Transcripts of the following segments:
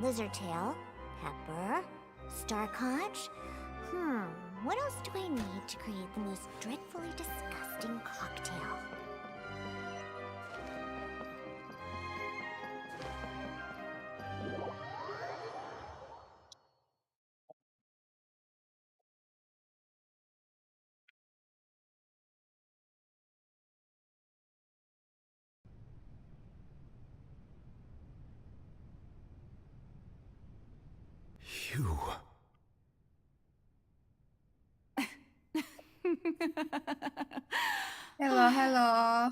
Lizardtail, pepper, starconch. What else do I need to create the most dreadfully disgusting cocktail? You... Hello.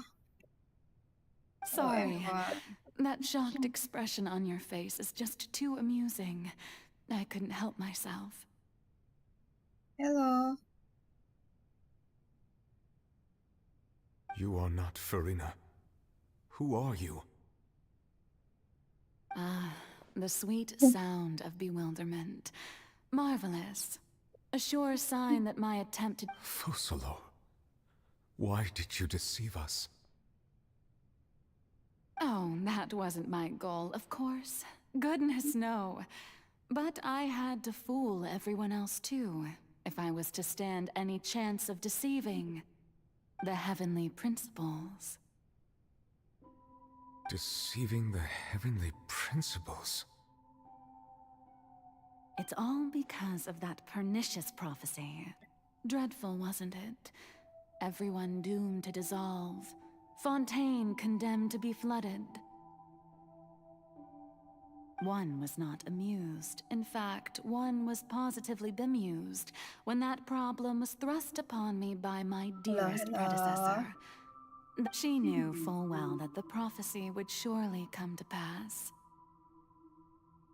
Sorry, Everyone. that shocked expression on your face is just too amusing. I couldn't help myself. Hello. You are not Furina. Who are you? Ah, the sweet sound of bewilderment. Marvelous. A sure sign that my attempt to... Focalor. Why did you deceive us? Oh, that wasn't my goal, of course. Goodness, no. But I had to fool everyone else too, if I was to stand any chance of deceiving the heavenly principles. Deceiving the heavenly principles? It's all because of that pernicious prophecy. Dreadful, wasn't it? Everyone doomed to dissolve. Fontaine condemned to be flooded. One was not amused. In fact, one was positively bemused when that problem was thrust upon me by my dearest predecessor. She knew full well that the prophecy would surely come to pass.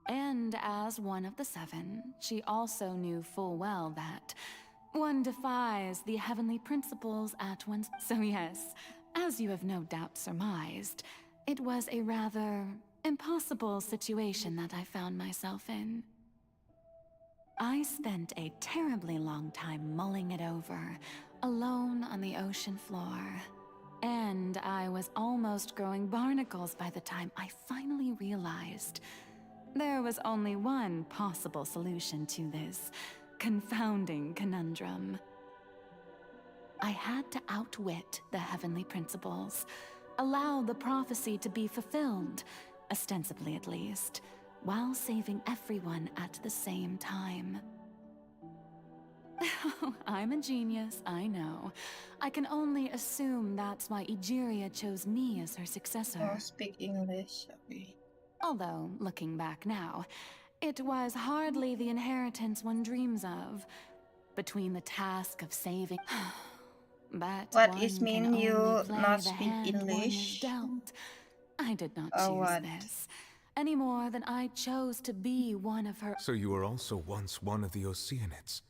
And as one of the seven, she also knew full well that one defies the heavenly principles at once. So yes, as you have no doubt surmised, it was a rather impossible situation that I found myself in. I spent a terribly long time mulling it over, alone on the ocean floor. And I was almost growing barnacles by the time I finally realized there was only one possible solution to this confounding conundrum. I had to outwit the heavenly principles, allow the prophecy to be fulfilled, ostensibly at least, while saving everyone at the same time. I'm a genius, I know. I can only assume that's why Egeria chose me as her successor. Oh, speak English. Okay. Although, looking back now, it was hardly the inheritance one dreams of. Between the task of saving... But What one is can mean only you play not the speak hand one is English? dealt. I did not Or choose what? this, any more than I chose to be one of her... So you were also once one of the Oceanids,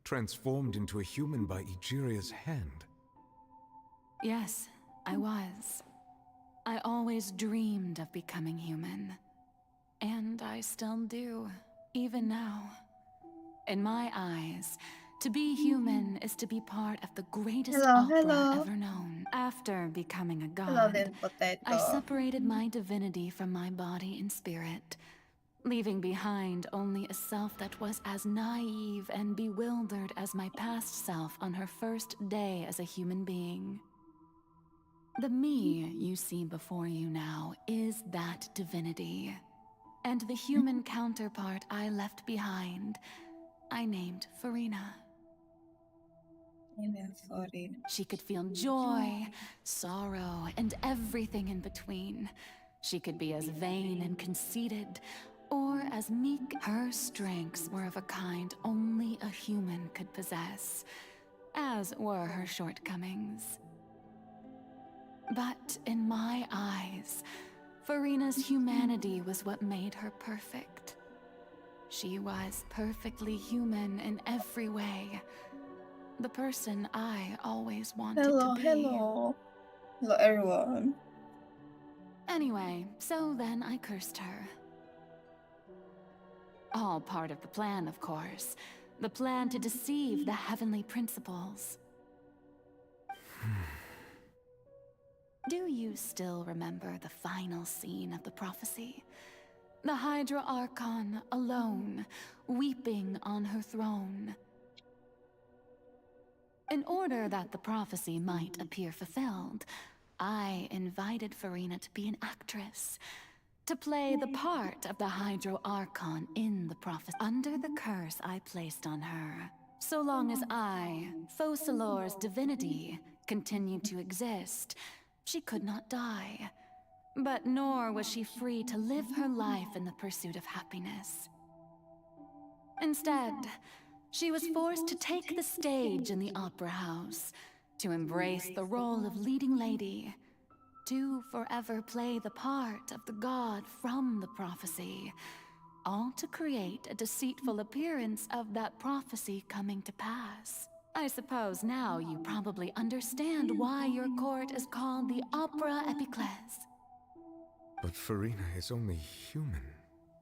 transformed into a human by Egeria's hand. Yes, I was. I always dreamed of becoming human. And I still do, even now. In my eyes, to be human is to be part of the greatest opera ever known. After becoming a god, then potato. I separated my divinity from my body and spirit, leaving behind only a self that was as naive and bewildered as my past self on her first day as a human being. The me you see before you now is that divinity. And the human counterpart I left behind, I named Furina. She could feel joy, sorrow, and everything in between. She could be as vain and conceited, or as meek. Her strengths were of a kind only a human could possess, as were her shortcomings. But in my eyes, Furina's humanity was what made her perfect. She was perfectly human in every way. The person I always wanted to be. Hello everyone. Anyway, so then I cursed her. All part of the plan, of course. The plan to deceive the heavenly principles. Do you still remember the final scene of the prophecy? the Hydra Archon alone, weeping on her throne. In order that the prophecy might appear fulfilled, I invited Furina to be an actress, to play the part of the Hydra Archon in the prophecy. Under the curse I placed on her, so long as I, focalors' divinity, continued to exist, she could not die. But nor was she free to live her life in the pursuit of happiness. Instead, she was forced to take the stage in the opera house, to embrace the role of leading lady, to forever play the part of the god from the prophecy, all to create a deceitful appearance of that prophecy coming to pass. I suppose now you probably understand why your court is called the Opera Epiclese. But Furina is only human,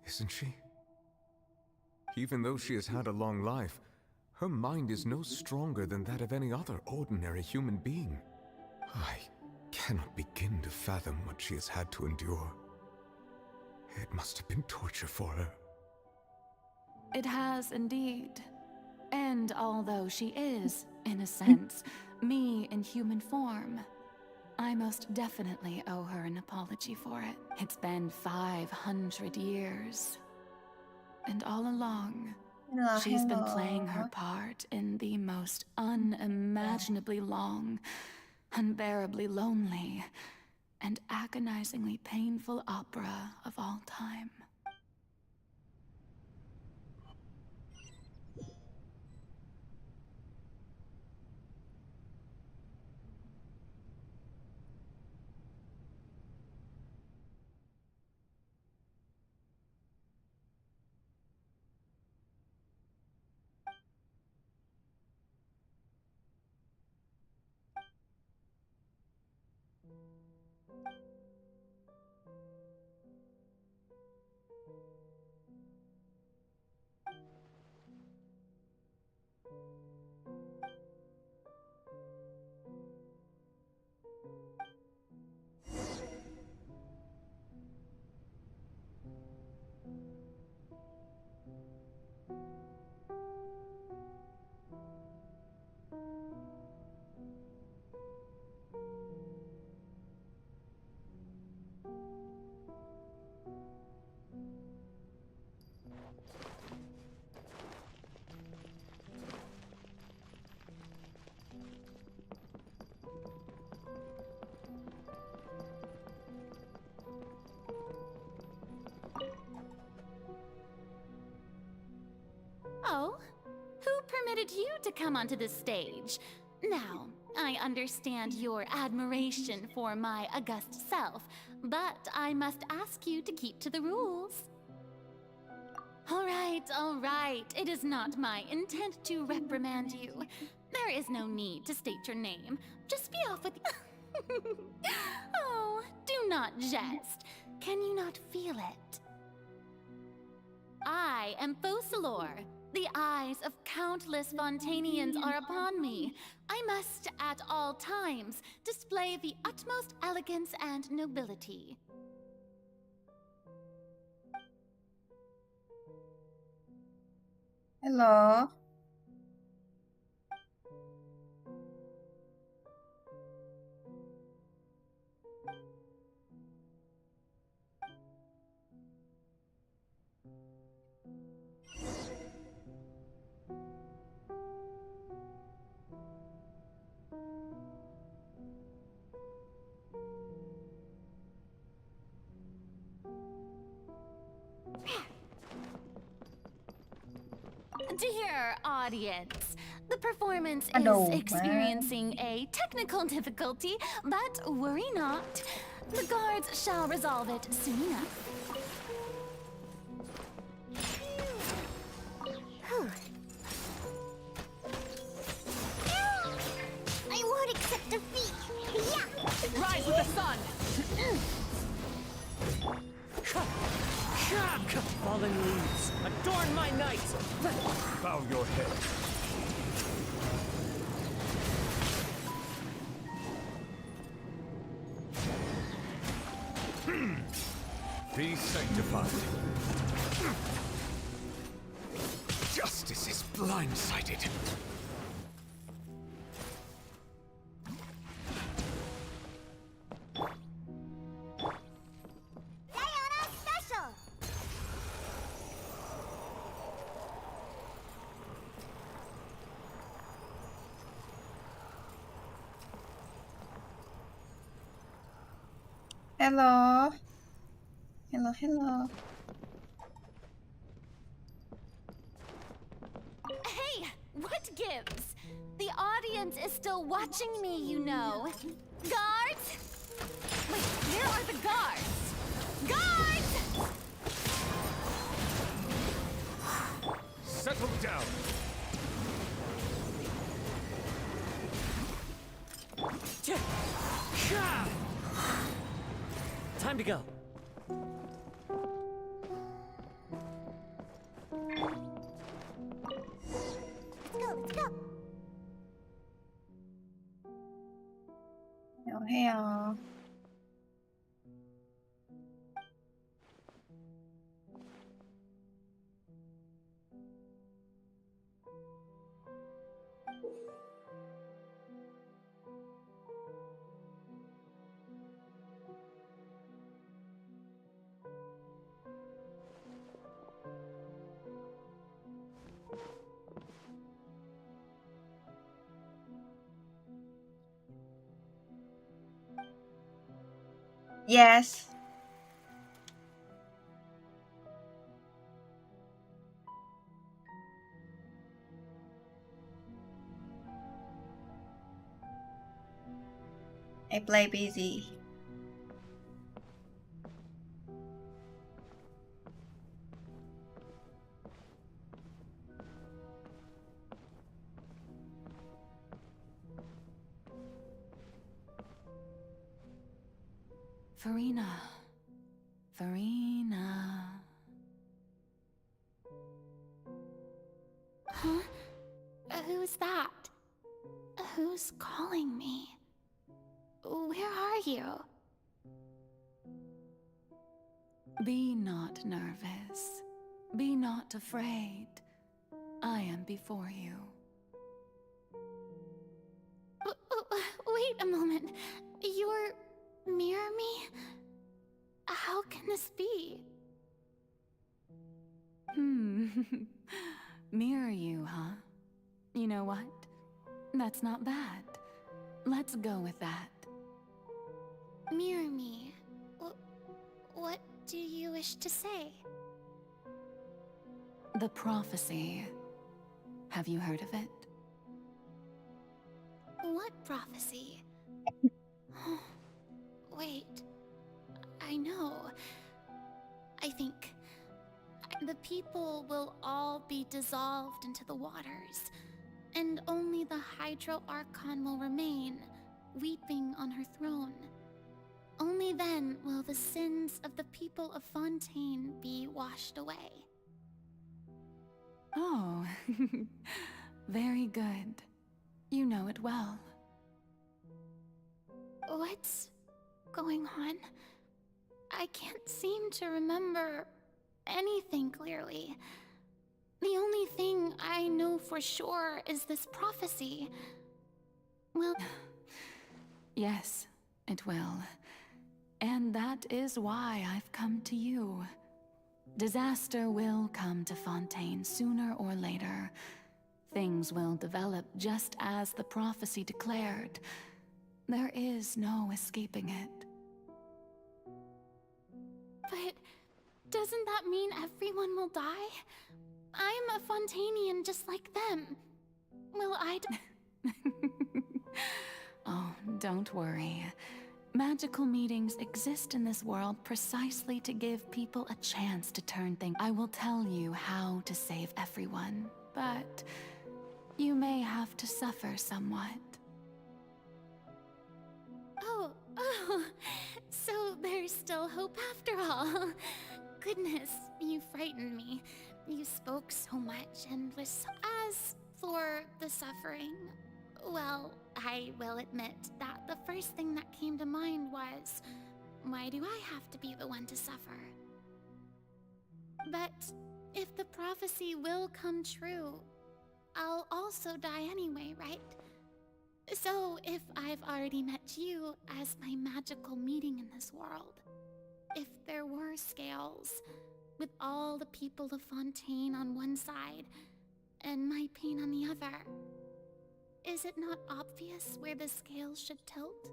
isn't she? Even though she has had a long life, her mind is no stronger than that of any other ordinary human being. I cannot begin to fathom what she has had to endure. It must have been torture for her. It has indeed. And although she is, in a sense, me in human form, I most definitely owe her an apology for it. It's been 500 years. And all along, she's been playing her part in the most unimaginably long, unbearably lonely, and agonizingly painful opera of all time. Oh, who permitted you to come onto this stage? Now, I understand your admiration for my august self, but I must ask you to keep to the rules. All right. It is not my intent to reprimand you. There is no need to state your name. Just be off with Oh, do not jest. Can you not feel it? I am Focalor. The eyes of countless Fontainians are upon me. I must, at all times, display the utmost elegance and nobility. Hello. Dear audience, the performance Hello, is man. experiencing a technical difficulty, but worry not. The guards shall resolve it soon enough. I won't accept defeat. Yeah. Rise with the sun! Fallen leaves, adorn my night! Bow your head. Be sanctified. Justice is blindsided. Diana Special! Hello. Hello, hello. Hey, what gives? The audience is still watching me, you know. Guards? Wait, where are the guards? Guards! Settle down. Time to go. Let's go! 안녕하세요. Yes. I play busy. Furina. Furina. Huh? Who's that? Who's calling me? Where are you? Be not nervous. Be not afraid. I am before you. Wait a moment. You're mirror me? How can this be? Mirror you, huh? You know what? That's not bad. Let's go with that. Mirror me? What do you wish to say? The prophecy. Have you heard of it? What prophecy? Wait. I know. I think the people will all be dissolved into the waters, and only the Hydro Archon will remain, weeping on her throne. Only then will the sins of the people of Fontaine be washed away. Oh, very good. You know it well. What's going on? I can't seem to remember anything clearly. The only thing I know for sure is this prophecy. Well, Yes, it will. And that is why I've come to you. Disaster will come to Fontaine sooner or later. Things will develop just as the prophecy declared. There is no escaping it. but doesn't that mean everyone will die? I'm a Fontainian just like them. Will I Oh, don't worry. Magical meetings exist in this world precisely to give people a chance to turn things. I will tell you how to save everyone, but you may have to suffer somewhat. Oh, so there's still hope after all. Goodness, you frightened me. You spoke so much and was so... As for the suffering, well, I will admit that the first thing that came to mind was, why do I have to be the one to suffer? But if the prophecy will come true, I'll also die anyway, right? So if I've already met you as my magical meeting in this world, if there were scales, with all the people of Fontaine on one side and my pain on the other, is it not obvious where the scales should tilt?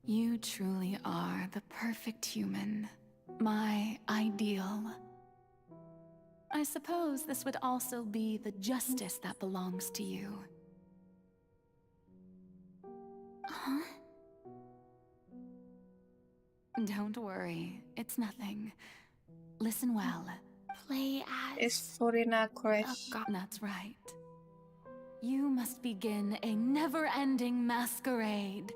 You truly are the perfect human, my ideal. I suppose this would also be the justice that belongs to you. Huh? Don't worry, it's nothing. Listen well. Play as It's Furina a crush. god. That's right. You must begin a never-ending masquerade.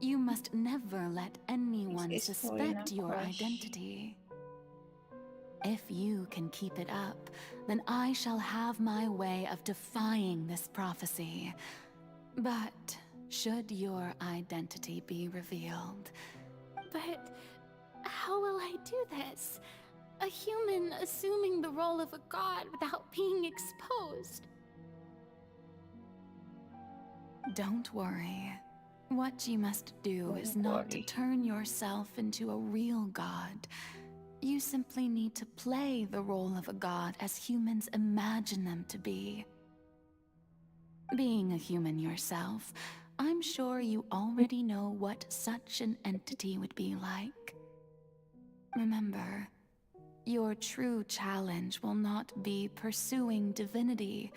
You must never let anyone It's suspect Furina your crush. identity. If you can keep it up, then I shall have my way of defying this prophecy. But should your identity be revealed, But how will I do this? A human assuming the role of a god without being exposed. don't worry. What you must do is Don't not to worry. turn yourself into a real god. You simply need to play the role of a god as humans imagine them to be. Being a human yourself, I'm sure you already know what such an entity would be like. Remember, your true challenge will not be pursuing divinity,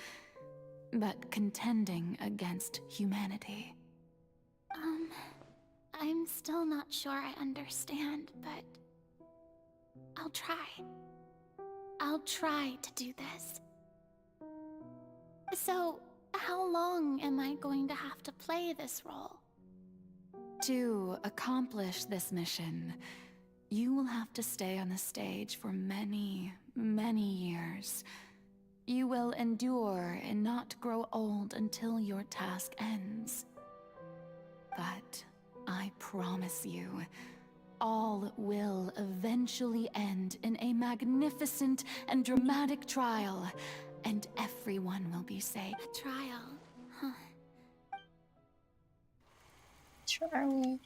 but contending against humanity. I'm still not sure I understand, but I'll try. I'll try to do this. So, how long am I going to have to play this role? To accomplish this mission, you will have to stay on the stage for many, many years. You will endure and not grow old until your task ends. But I promise you, all will eventually end in a magnificent and dramatic trial, and everyone will be safe. A trial, huh? Try.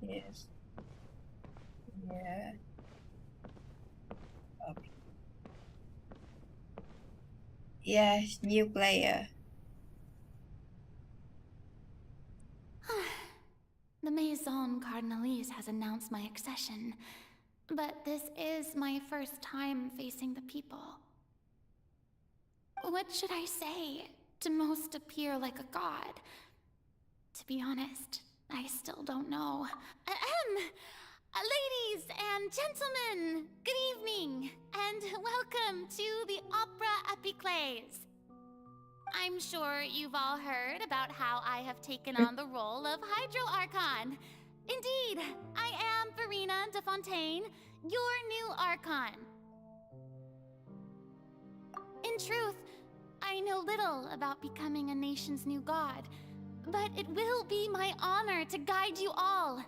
Yes. Yeah. Okay. Yes, new player. The Maison Cardinalise has announced my accession, but this is my first time facing the people. What should I say to most appear like a god? To be honest, I still don't know. Ladies and gentlemen, good evening, and welcome to the Opera Epiclese. I'm sure you've all heard about how I have taken on the role of Hydro Archon. Indeed, I am Furina de Fontaine, your new Archon. In truth, I know little about becoming a nation's new god, but it will be my honor to guide you all.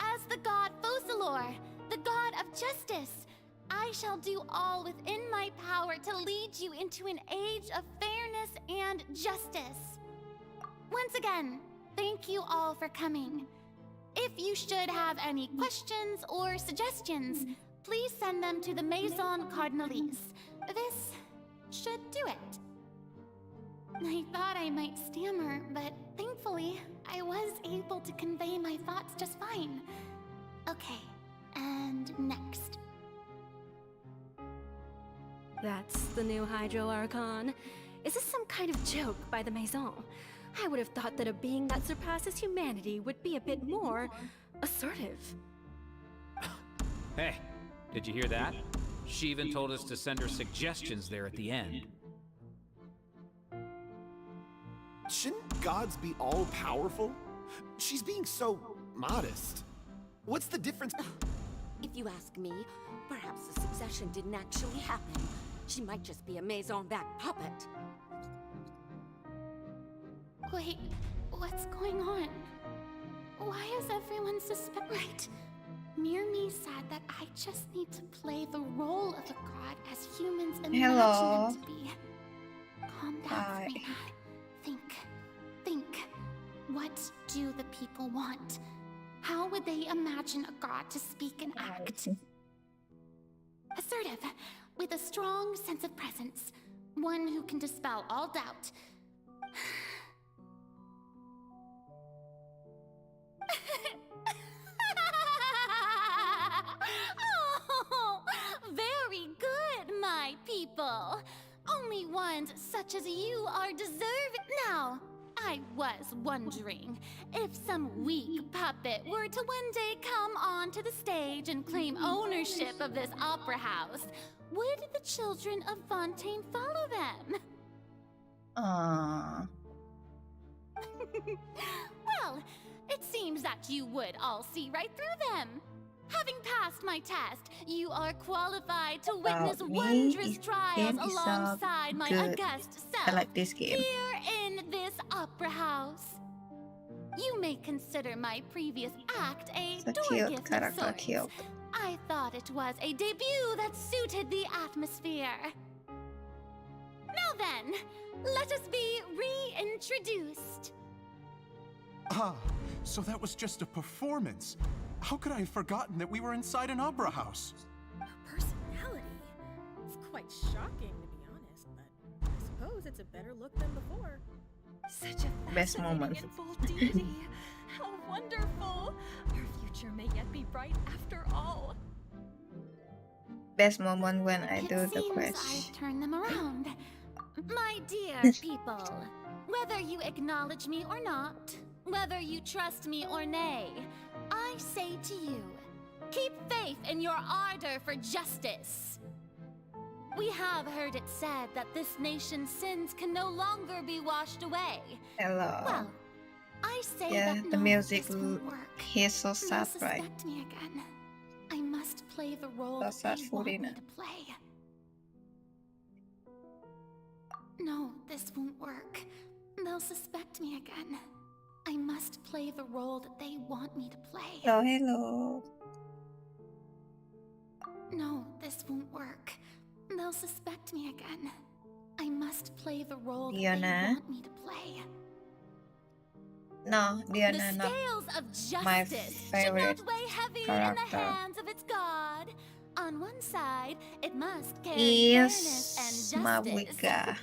As the god Focalors, the god of justice, I shall do all within my power to lead you into an age of fairness and justice. Once again, thank you all for coming. If you should have any questions or suggestions, please send them to the Maison Cardinalise. This should do it. I thought I might stammer, but thankfully, I was able to convey my thoughts just fine. Okay, and next. That's the new Hydro Archon. Is this some kind of joke by the Maison? I would have thought that a being that surpasses humanity would be a bit more assertive. Hey, did you hear that? She even told us to send her suggestions there at the end. Shouldn't gods be all-powerful? She's being so modest. What's the difference? If you ask me, perhaps the succession didn't actually happen. She might just be a maison-back puppet. Wait, what's going on? Why is everyone Right. Mirmi said that I just need to play the role of a god as humans imagine Hello. it to be. Calm down, Hi. Furina. Think. What do the people want? How would they imagine a god to speak and act? Assertive, with a strong sense of presence. One who can dispel all doubt. Oh, very good, my people. Only ones such as you are deserving. Now, I was wondering if some weak puppet were to one day come onto the stage and claim ownership of this opera house, would the children of Fontaine follow them? Well, it seems that you would all see right through them. Having passed my test, you are qualified to witness About me, wondrous this trials game is alongside my good. august I self like this game. here in this opera house. You may consider my previous act a So door cute, gift of character sorts. cute. I thought it was a debut that suited the atmosphere. Now then, let us be reintroduced. Ah, so that was just a performance. How could I have forgotten that we were inside an opera house? Her personality. It's quite shocking, to be honest, but I suppose it's a better look than before. Such a Best fascinating moment. and bold deity. How wonderful! Her future may yet be bright after all. Best moment when I It do the seems quest. I've turned them around. My dear people, whether you acknowledge me or not, whether you trust me or nay, I say to you, keep faith in your ardor for justice. We have heard it said that this nation's sins can no longer be washed away. Hello. Well, I say Yeah, that the no, music this won't work. he's so They'll sad, right? suspect me again. I must play the role So that sad, they want me Furina. to play. No, this won't work. They'll suspect me again. I must play the role that they want me to play. Oh, hello. No, this won't work. They'll suspect me again. I must play the role that they Diana? want me to play. No, Diana, The not scales of my justice should favorite not weigh heavy in character. the hands of its god. On one side, it must carry fairness is and justice. Mawika.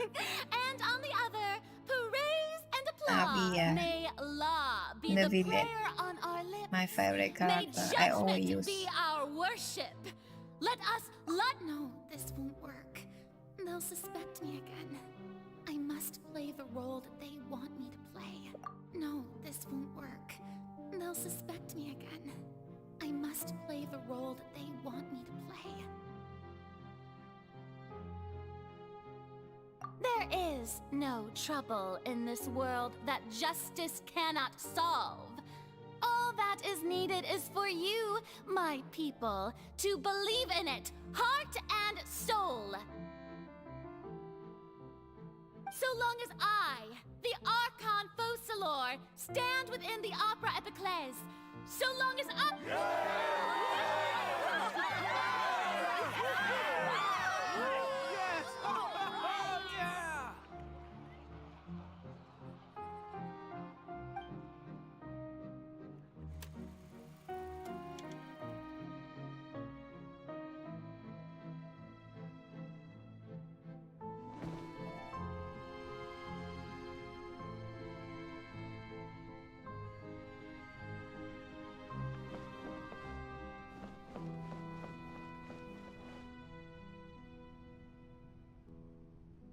And on the other, praise and applause. Abia. May law be the Neuvillette. prayer on our lips. My favorite May character. I always judgment use. be our worship. No, this won't work. They'll suspect me again. I must play the role that they want me to play. No, this won't work. They'll suspect me again. I must play the role that they want me to play. There is no trouble in this world that justice cannot solve. All that is needed is for you, my people, to believe in it, heart and soul. So long as I, the Archon focalors, stand within the opera epiclese, so long as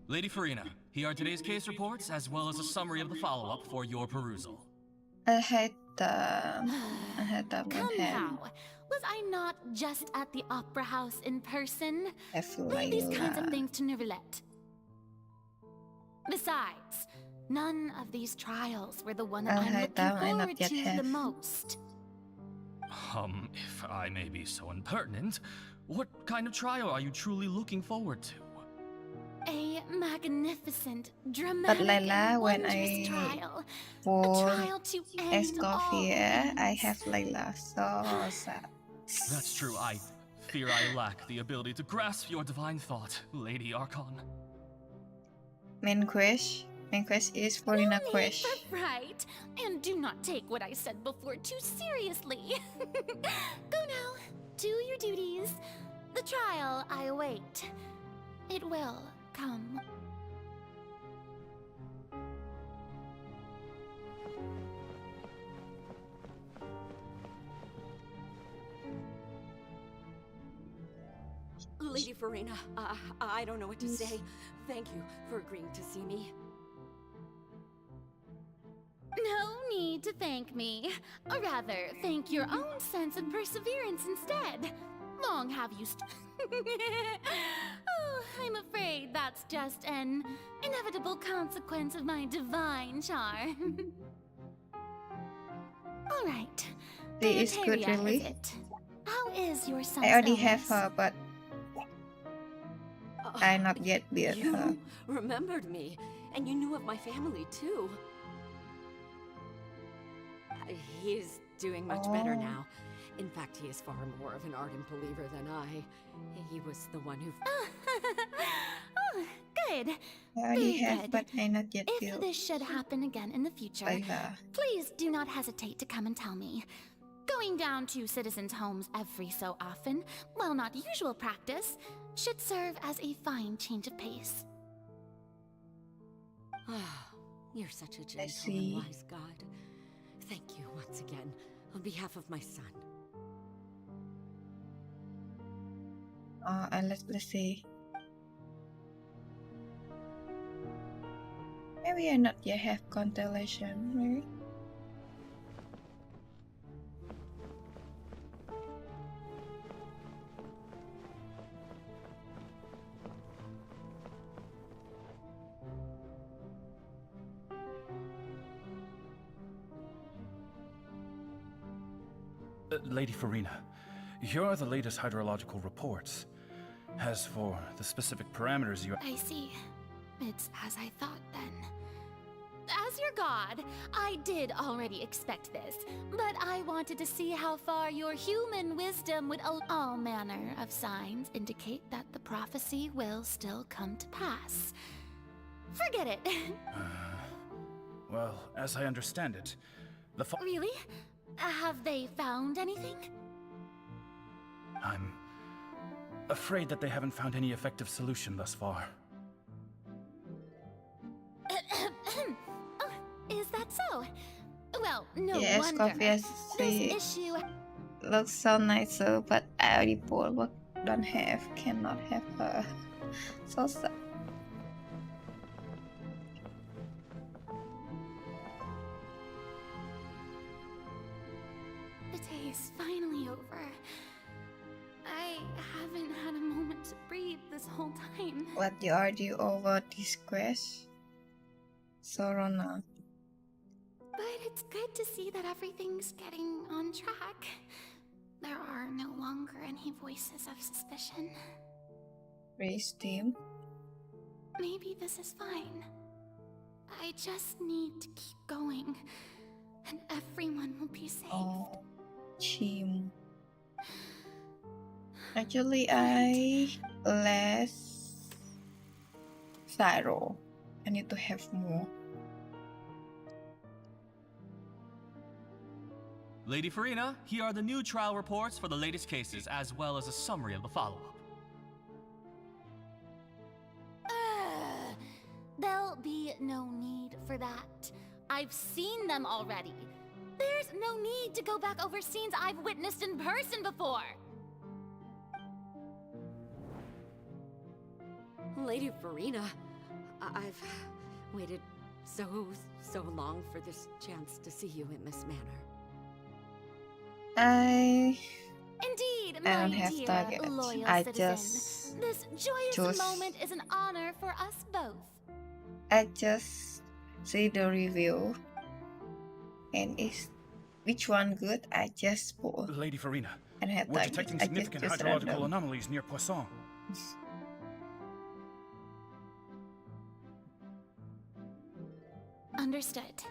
Lady Furina, here are today's case reports as well as a summary of the follow-up for your perusal. I hate them. I hate them in Come hand. now. Was I not just at the opera house in person? Have Leave these kinds of Layla. things to Neuvillette. Besides, none of these trials were the one that I I'm hate looking them, I not forward yet to the have. most. If I may be so impertinent, what kind of trial are you truly looking forward to? A magnificent, dramatic, Layla, and when wondrous I trial. A for trial to end all Escoffier, I ends. have Layla. So sad. That's true, I fear I lack the ability to grasp your divine thought, Lady Archon. Main quest. Main quest is Furina No need quest. for fright, and do not take what I said before too seriously. Go now, do your duties. The trial I await. It will come. Lady Furina, I don't know what to say. Thank you for agreeing to see me. No need to thank me. Or rather, thank your own sense of perseverance instead. Long have you Oh, I'm afraid that's just an inevitable consequence of my divine charm. All right. She is good, Dorothea, really. is it? How is your son's I already have illness? her, but I not yet beat You her. remembered me, and you knew of my family too. He is doing much better Oh. now. In fact, he is far more of an ardent believer than I. He was the one who... Oh, good. I already Very have, good. but I not yet If feel this should happen again in the future, Layla. please do not hesitate to come and tell me. Going down to citizens' homes every so often, while not usual practice, should serve as a fine change of pace. You're such a gentle see. and wise god. Thank you once again, on behalf of my son. And let's see. Maybe I not yet have constellation, maybe. Lady Furina, here are the latest hydrological reports. As for the specific parameters you... I see. It's as I thought then. As your god, I did already expect this, but I wanted to see how far your human wisdom would all manner of signs indicate that the prophecy will still come to pass. Forget it. Well, as I understand it, the Really? Have they found anything? I'm afraid that they haven't found any effective solution thus far. Oh, is that so? Well, no Yes, wonder. coffee This see issue looks so nicer, but I already bought what don't have, cannot have her. So sad. The day is finally over. I haven't had a moment to breathe this whole time. What you argue over this quest? Sorona. But it's good to see that everything's getting on track. There are no longer any voices of suspicion. Race team. Maybe this is fine. I just need to keep going, and everyone will be safe. Oh, team. Actually, I less Cyro. I need to have more. Lady Furina, here are the new trial reports for the latest cases, as well as a summary of the follow-up. There'll be no need for that. I've seen them already. There's no need to go back over scenes I've witnessed in person before. Lady Furina, I've waited so long for this chance to see you in this manner. Indeed, I don't my have dear targets. loyal I citizen. just This joyous choose. moment is an honor for us both. I just see the review, and if which one good, I just pull. Lady Furina, And have we're targets. detecting I just significant choose hydrological random. anomalies near Poisson. Understood.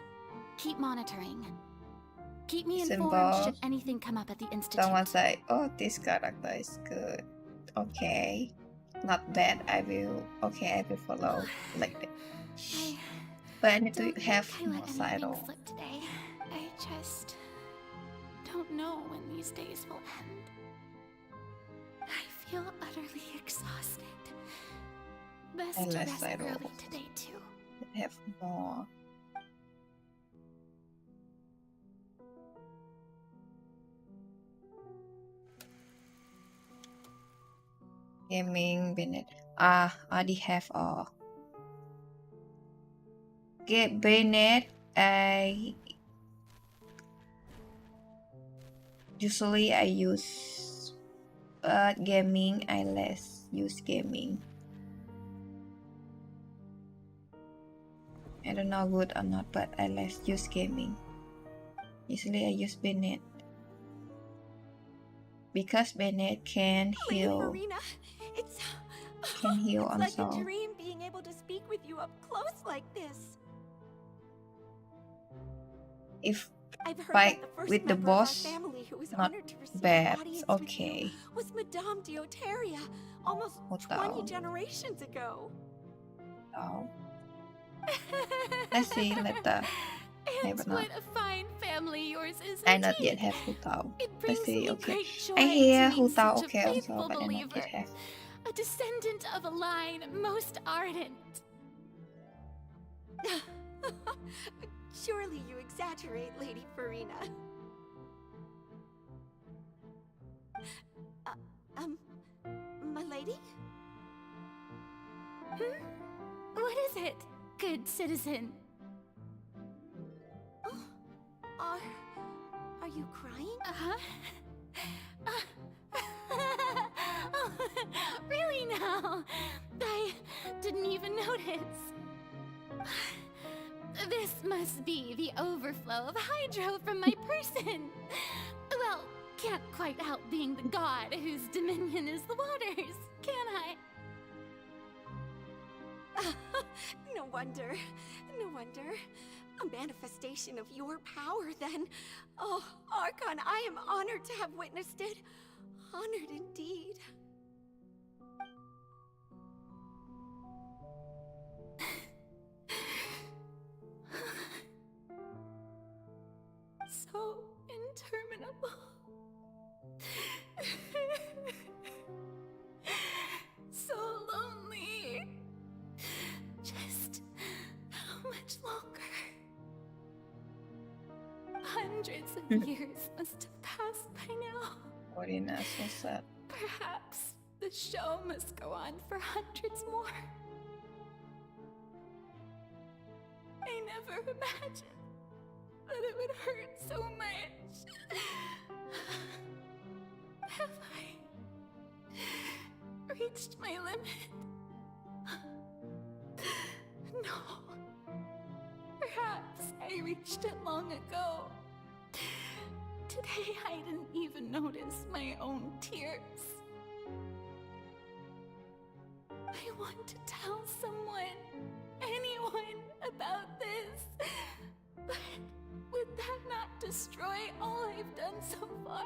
Keep monitoring. Keep me Symbol. informed should anything come up at the institute. Someone say, "Oh, this character is good." Okay, not bad. I will. Okay, I will follow like that. But I need to have more side role. Slip today. I just don't know when these days will end. I feel utterly exhausted. Best And to less rest side early role. today too. Have more. Gaming Bennett. Already have all. Get Bennett. Usually I use, but gaming I less use gaming. I don't know good or not, but I less use gaming. Usually I use Bennett because Bennett can heal. Furina, Can heal it's on like soul. a dream being able to speak with you up close like this. If I've heard fight that the first with the member of our boss, family who was not honored to receive bad. an audience with Okay. you was Madame Dioteria, almost What 20 the- generations ago. Oh. Let's see later. And Maybe not. what a fine family yours is. I not indeed. yet have Hu Tao. It Let's brings see. me Okay. great joy I hear to Hu meet Tao such a okay also, faithful but I not believer. yet have. A descendant of a line most ardent. Surely you exaggerate, Lady Furina. My lady? What is it, good citizen? Oh, are you crying? Uh-huh. Oh, really now? I didn't even notice. This must be the overflow of hydro from my person. Well, can't quite help being the god whose dominion is the waters, can I? No wonder. No wonder. A manifestation of your power, then. Oh, Archon, I am honored to have witnessed it. Honored indeed. So interminable. So lonely. Just how much longer? Hundreds of years must have passed by now. Furina so sad. Perhaps the show must go on for hundreds more. I never imagined that it would hurt so much. Have I reached my limit? No. Perhaps I reached it long ago. Today I didn't even notice my own tears. I want to tell someone, anyone, about this. But would that not destroy all I've done so far?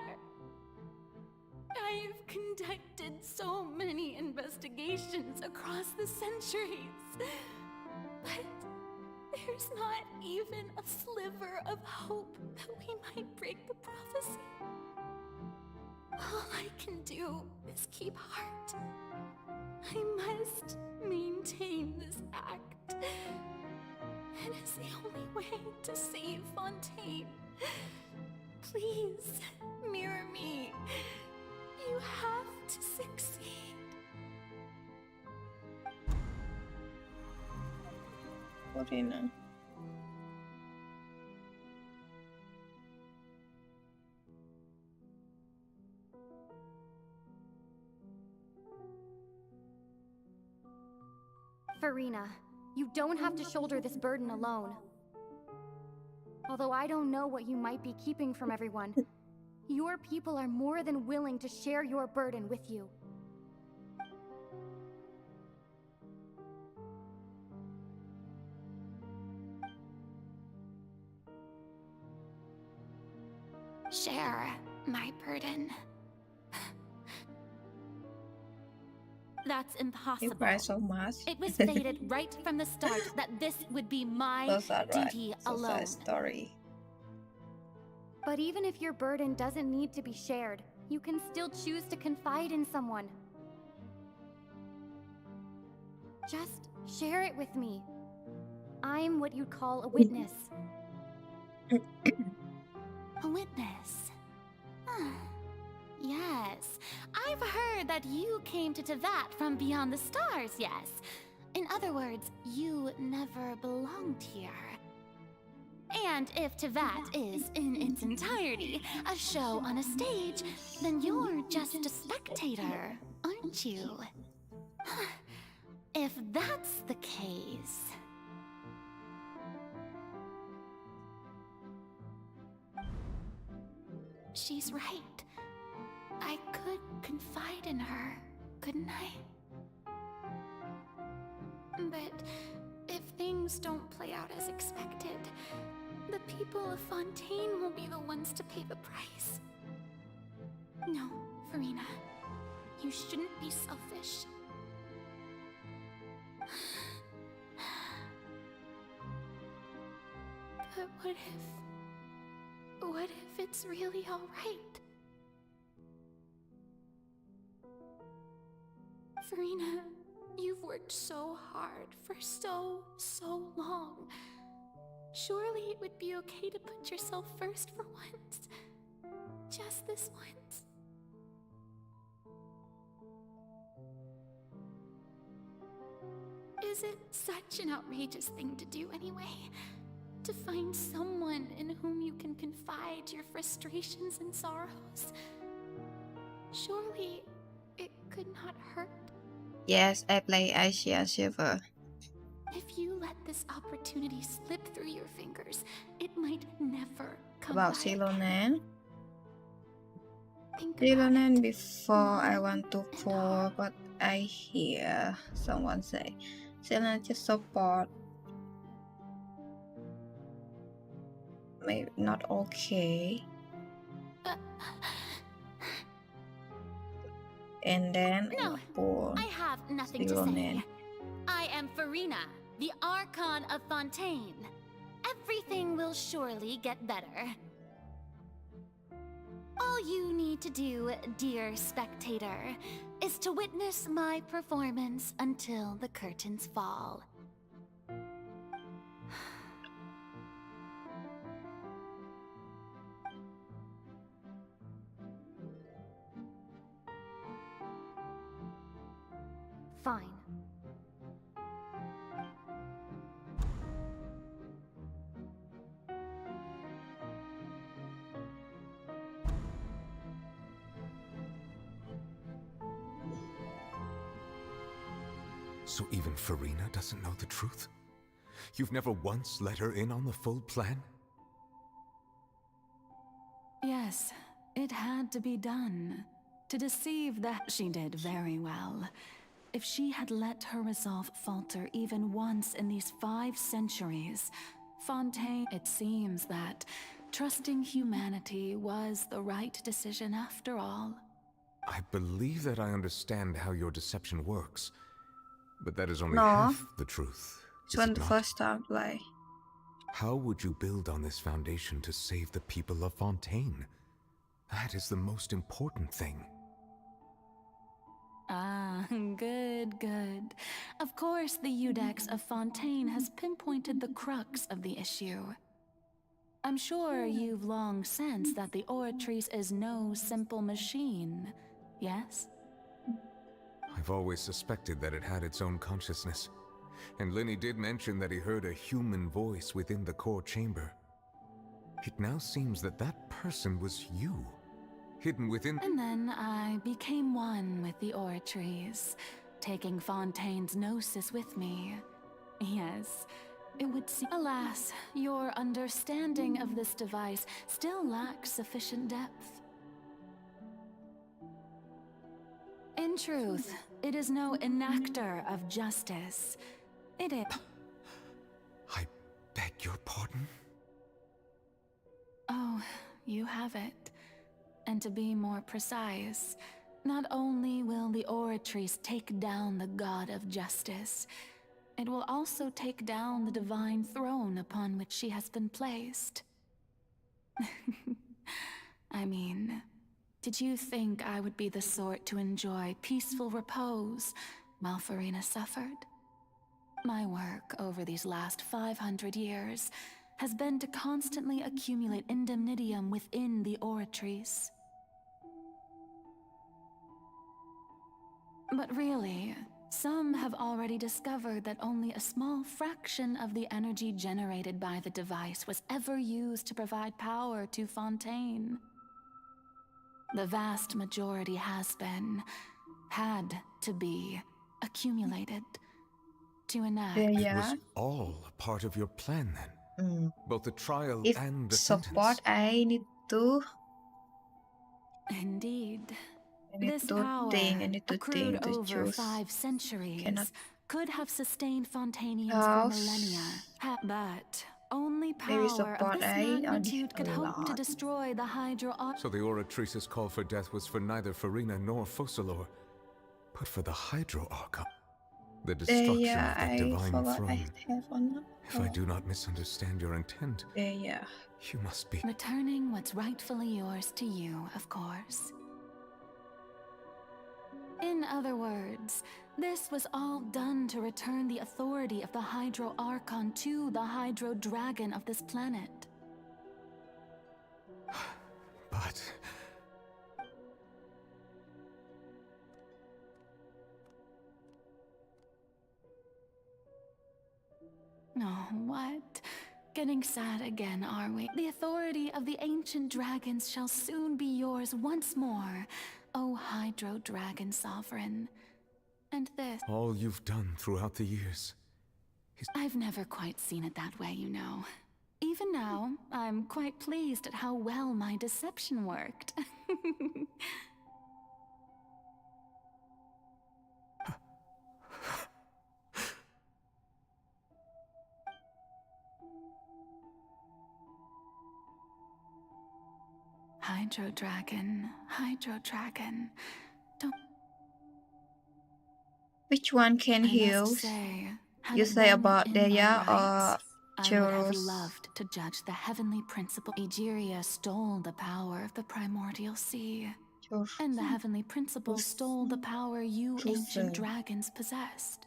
I've conducted so many investigations across the centuries. But there's not even a sliver of hope that we might break the prophecy. All I can do is keep heart. I must maintain this act. It is the only way to save Fontaine. Please, mirror me. You have to succeed. Furina. Furina, you don't have to shoulder this burden alone. Although I don't know what you might be keeping from everyone, your people are more than willing to share your burden with you. Share my burden. That's impossible. You cry so much. It was stated right from the start that this would be my So sad, right? duty So alone. sad story. But even if your burden doesn't need to be shared, you can still choose to confide in someone. Just share it with me. I'm what you'd call a witness. A witness. Yes, I've heard that you came to Tevat from beyond the stars, yes. In other words, you never belonged here. And if Tevat is, in its entirety, a show on a stage, then you're just a spectator, aren't you? If that's the case... She's right. I could confide in her, couldn't I? But if things don't play out as expected, the people of Fontaine will be the ones to pay the price. No, Furina, you shouldn't be selfish. But what if it's really all right? Furina, you've worked so hard for so long. Surely it would be okay to put yourself first for once. Just this once. Is it such an outrageous thing to do anyway? To find someone in whom you can confide your frustrations and sorrows? Surely it could not hurt. Yes, I play Asia Shiver. If you let this opportunity slip through your fingers, it might never come About back. Silonen. Silonen before I want to pour, but I hear someone say Silonen just support. Maybe not okay. And then No, pour I have nothing to Silonen. say. I am Furina, the Archon of Fontaine. Everything will surely get better. All you need to do, dear spectator, is to witness my performance until the curtains fall. Fine. So even Furina doesn't know the truth? You've never once let her in on the full plan? Yes, it had to be done. To deceive that she did very well. If she had let her resolve falter even once in these 5 centuries, Fontaine, it seems that trusting humanity was the right decision after all. I believe that I understand how your deception works, but that is only No. half the truth. It's is when it the not? first time play. How would you build on this foundation to save the people of Fontaine? That is the most important thing. Ah, good, good. Of course, the Udex of Fontaine has pinpointed the crux of the issue. I'm sure you've long sensed that the Oratrice is no simple machine, yes? I've always suspected that it had its own consciousness. And Lenny did mention that he heard a human voice within the core chamber. It now seems that that person was you, hidden within... And then I became one with the oratories, taking Fontaine's gnosis with me. Yes, it would seem... Alas, your understanding of this device still lacks sufficient depth. In truth, it is no enactor of justice. It is... I beg your pardon? Oh, you have it. And to be more precise, not only will the oratories take down the god of justice, it will also take down the divine throne upon which she has been placed. I mean, did you think I would be the sort to enjoy peaceful repose while Furina suffered? My work over these last 500 years has been to constantly accumulate indemnitium within the oratories. But really, some have already discovered that only a small fraction of the energy generated by the device was ever used to provide power to Fontaine. The vast majority had to be, accumulated to enact. It was all a part of your plan then? Both the trial If and the support, sentence. I need to... Indeed. I need This to power, think, I need to accrued think to over choose. 5 centuries, Cannot. could have sustained Fontanians House. for millennia. But only Maybe power support of this I magnitude could a hope to lot. destroy the Hydro... So the Oratrice's call for death was for neither Furina nor focalors, but for the Hydro Archon. The destruction Yeah, of that I divine forgot throne. I have one. If I do not misunderstand your intent, Yeah. you must be... Returning what's rightfully yours to you, of course. In other words, this was all done to return the authority of the Hydro Archon to the Hydro Dragon of this planet. But... Oh, what? Getting sad again, are we? The authority of the ancient dragons shall soon be yours once more, O Hydro Dragon Sovereign. And this... all you've done throughout the years is... I've never quite seen it that way, you know. Even now, I'm quite pleased at how well my deception worked. Hydro Dragon, don't... Which one can heal? You say about Deya or I would have Churros? loved to judge the heavenly principle. Egeria stole the power of the primordial sea. And the heavenly principle stole the power you ancient dragons possessed.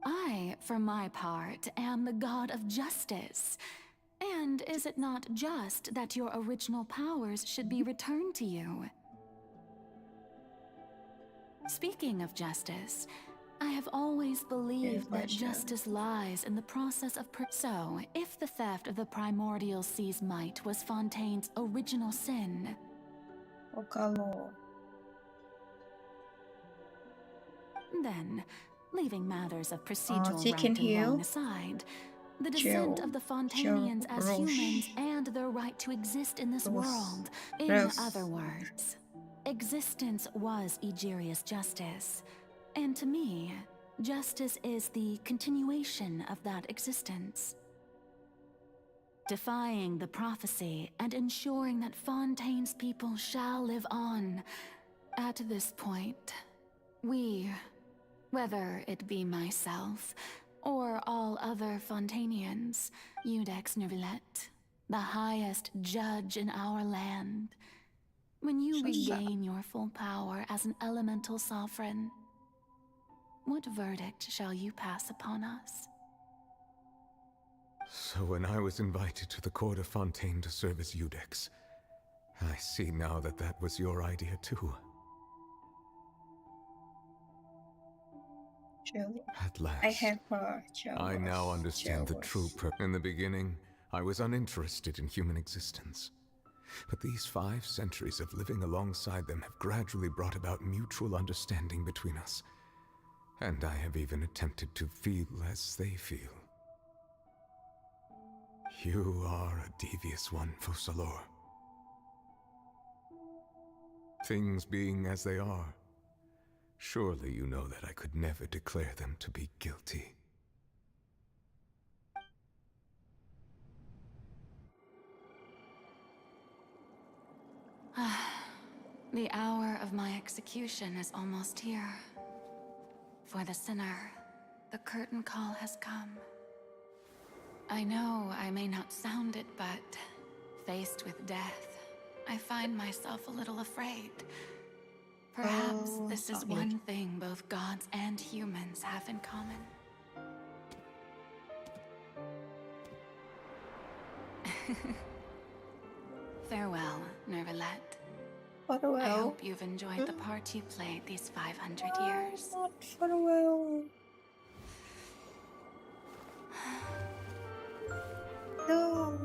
I, for my part, am the god of justice. And is it not just that your original powers should be returned to you? Speaking of justice, I have always believed that justice lies in the process of So, if the theft of the primordial sea's might was Fontaine's original sin... Focalors. Then, leaving matters of procedural she right can and heal. wrong aside, the descent of the Fontainians as humans and their right to exist in this world. In other words, existence was Egeria's justice. And to me, justice is the continuation of that existence. Defying the prophecy and ensuring that Fontaine's people shall live on. At this point, we... whether it be myself, or all other Fontainians, Iudex Neuvillette, the highest judge in our land. When you regain your full power as an elemental sovereign, what verdict shall you pass upon us? So when I was invited to the court of Fontaine to serve as Iudex, I see now that that was your idea too. At last. I have her. I now understand the true purpose. In the beginning, I was uninterested in human existence. But these 5 centuries of living alongside them have gradually brought about mutual understanding between us. And I have even attempted to feel as they feel. You are a devious one, focalor. Things being as they are, surely you know that I could never declare them to be guilty. The hour of my execution is almost here. For the sinner, the curtain call has come. I know I may not sound it, but faced with death, I find myself a little afraid. Perhaps this is one thing both gods and humans have in common. Farewell, neuvillette. Farewell. I hope you've enjoyed the part you played these 500 years. Not farewell. No.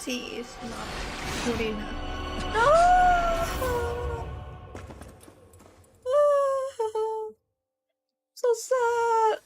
She is not furina. No! So sad.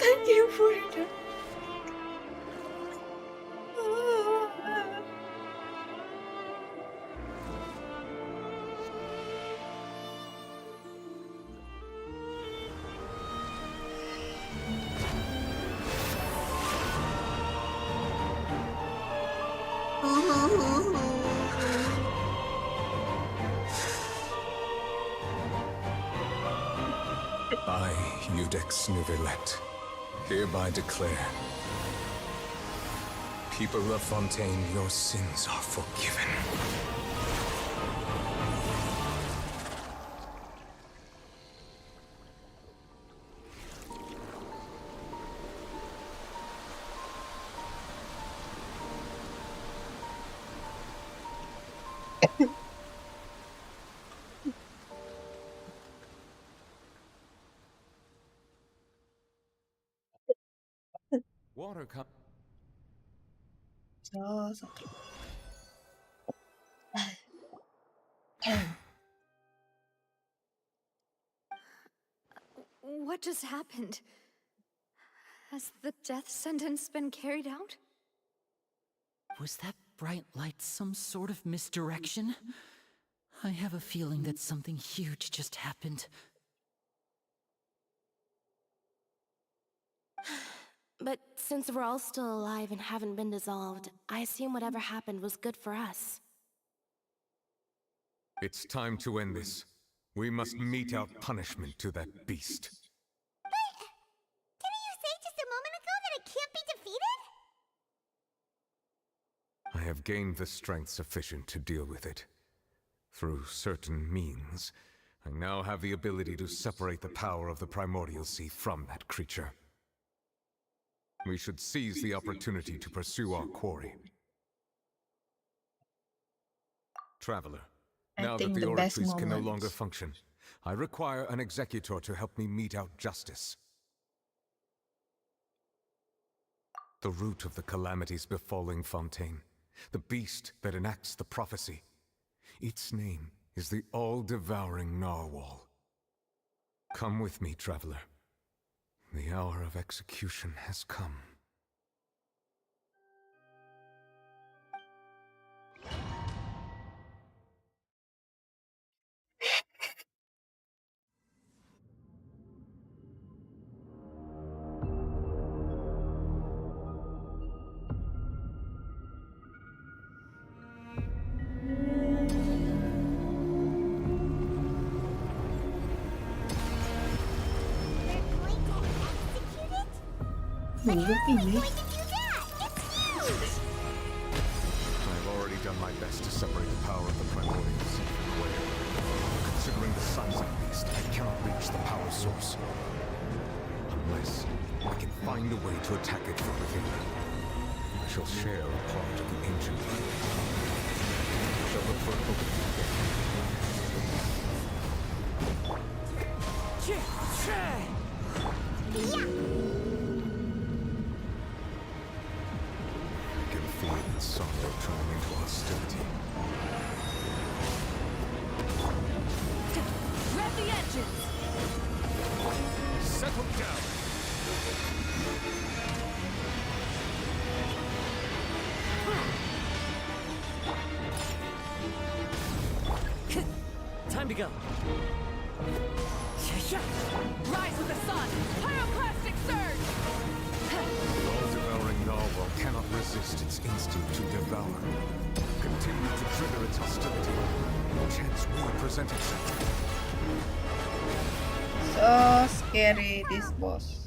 Thank you for it. I, Iudex Neuvillette, hereby declare, people of Fontaine, your sins are forgiven. Water cup. What just happened? Has the death sentence been carried out? Was that bright light some sort of misdirection? I have a feeling that something huge just happened. But since we're all still alive and haven't been dissolved, I assume whatever happened was good for us. It's time to end this. We must mete out punishment to that beast. Didn't you say just a moment ago that it can't be defeated? I have gained the strength sufficient to deal with it. Through certain means, I now have the ability to separate the power of the primordial sea from that creature. We should seize the opportunity to pursue our quarry. Traveler, now that the oratories can no longer function, I require an executor to help me mete out justice. The root of the calamities befalling Fontaine, the beast that enacts the prophecy, its name is the all-devouring narwhal. Come with me, traveler. The hour of execution has come. But how are we going to do that? It's huge! I've already done my best to separate the power of the primordials. Considering the size of the beast, I cannot reach the power source. Unless I can find a way to attack it from within. I shall share a part of the ancient light. I shall look for an opening again. I can feel its sorrow turning into hostility. Rev the engines! Settle down! Time to go. Rise with the sun! Pyroclastic surge! The all-devouring narwhal cannot resist its instinct to devour. Continue to trigger its hostility. Chance will present itself. So scary, this boss.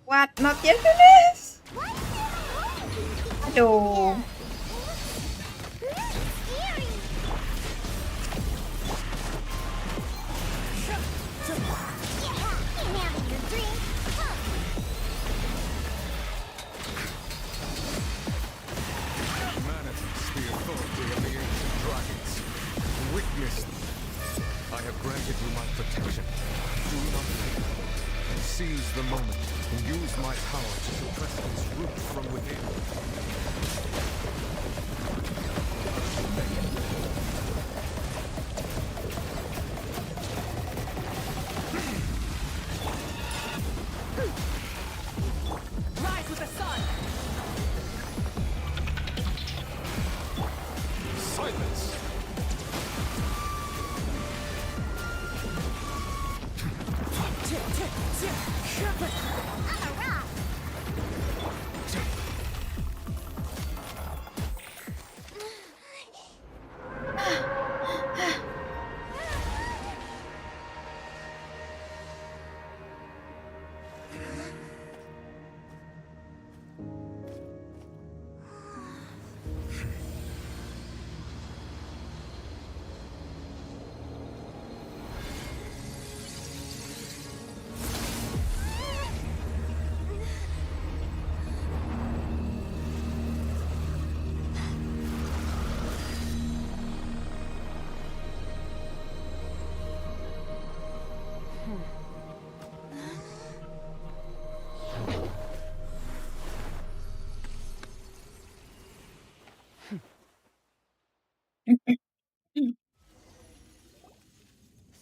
What? Not yet finished? Aduh. Manifest the authority of the ancient dragons. Witness them. I have granted you my protection. Do not fear. Seize the moment and use my power to suppress its root from within. Rise with the sun! Silence!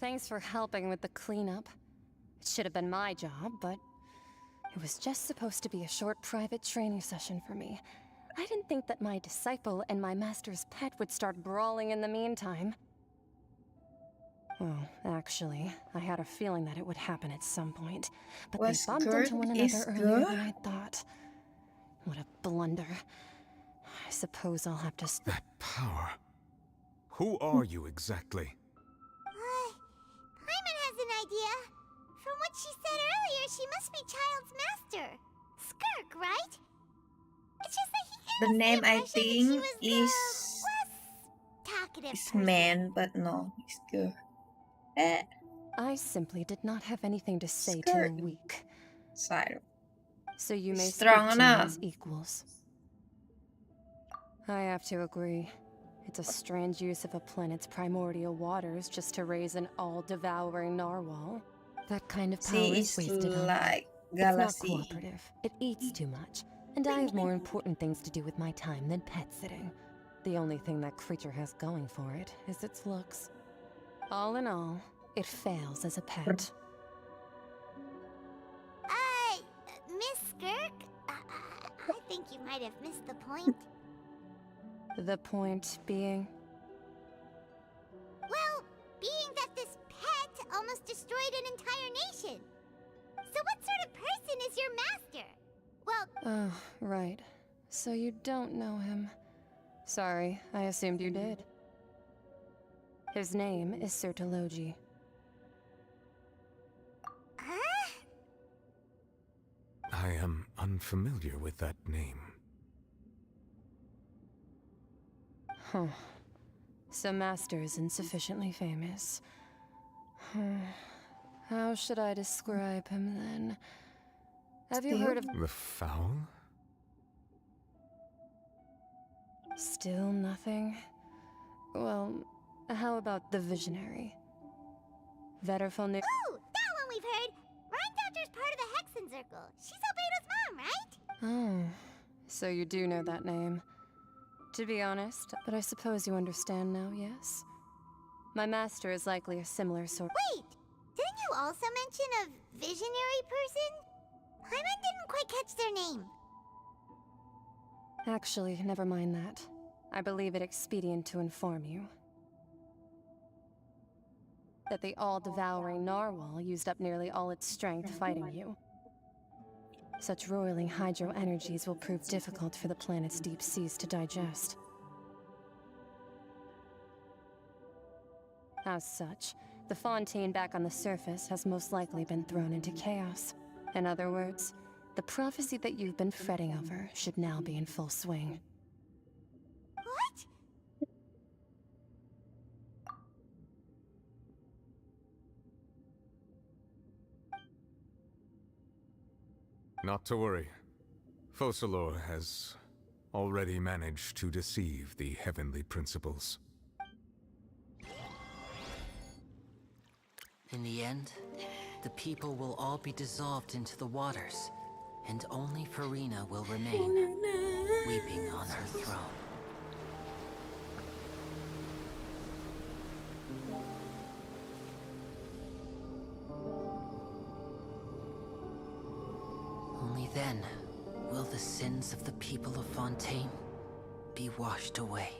Thanks for helping with the cleanup. It should have been my job, but it was just supposed to be a short private training session for me. I didn't think that my disciple and my master's pet would start brawling in the meantime. Well, actually, I had a feeling that it would happen at some point, but they bumped into one another earlier than I thought. What a blunder. I suppose I'll have to... That power. Who are you exactly? Paimon has an idea. From what she said earlier, she must be Child's master. Skirk, right? It's just that he The name I impression that she think was the is talkative is person. man, but no, it's girl. I simply did not have anything to say to Skirt. a weak. Side. So you may Strong speak to me enough. as equals. I have to agree. It's a strange use of a planet's primordial waters just to raise an all-devouring narwhal. That kind of power She is is wasted on like it. It's not Galaxy. cooperative. It eats too much. And I have more important things to do with my time than pet sitting. The only thing that creature has going for it is its looks. All in all, it fails as a pet. Miss Skirk? I think you might have missed the point. The point being? Well, being that this pet almost destroyed an entire nation. So what sort of person is your master? Well... Oh, right. So you don't know him. Sorry, I assumed you did. His name is Sertologi. I am unfamiliar with that name. Huh. So Master is insufficiently famous. How should I describe him then? Have you heard of... The Foul? Still nothing? Well, how about the Visionary? Vetterful Nick... Ooh, that one we've heard! Rhine part of the Hexen Circle. She's Albedo's mom, right? Oh, so you do know that name. To be honest, but I suppose you understand now, yes? My master is likely a similar sort... Wait! Didn't you also mention a visionary person? Hyman didn't quite catch their name. Actually, never mind that. I believe it expedient to inform you that the all-devouring narwhal used up nearly all its strength fighting you. Such roiling hydro energies will prove difficult for the planet's deep seas to digest. As such, the Fontaine back on the surface has most likely been thrown into chaos. In other words, the prophecy that you've been fretting over should now be in full swing. What? Not to worry. Focalors has already managed to deceive the heavenly principles. In the end, the people will all be dissolved into the waters, and only Furina will remain, weeping on her throne. Only then will the sins of the people of Fontaine be washed away.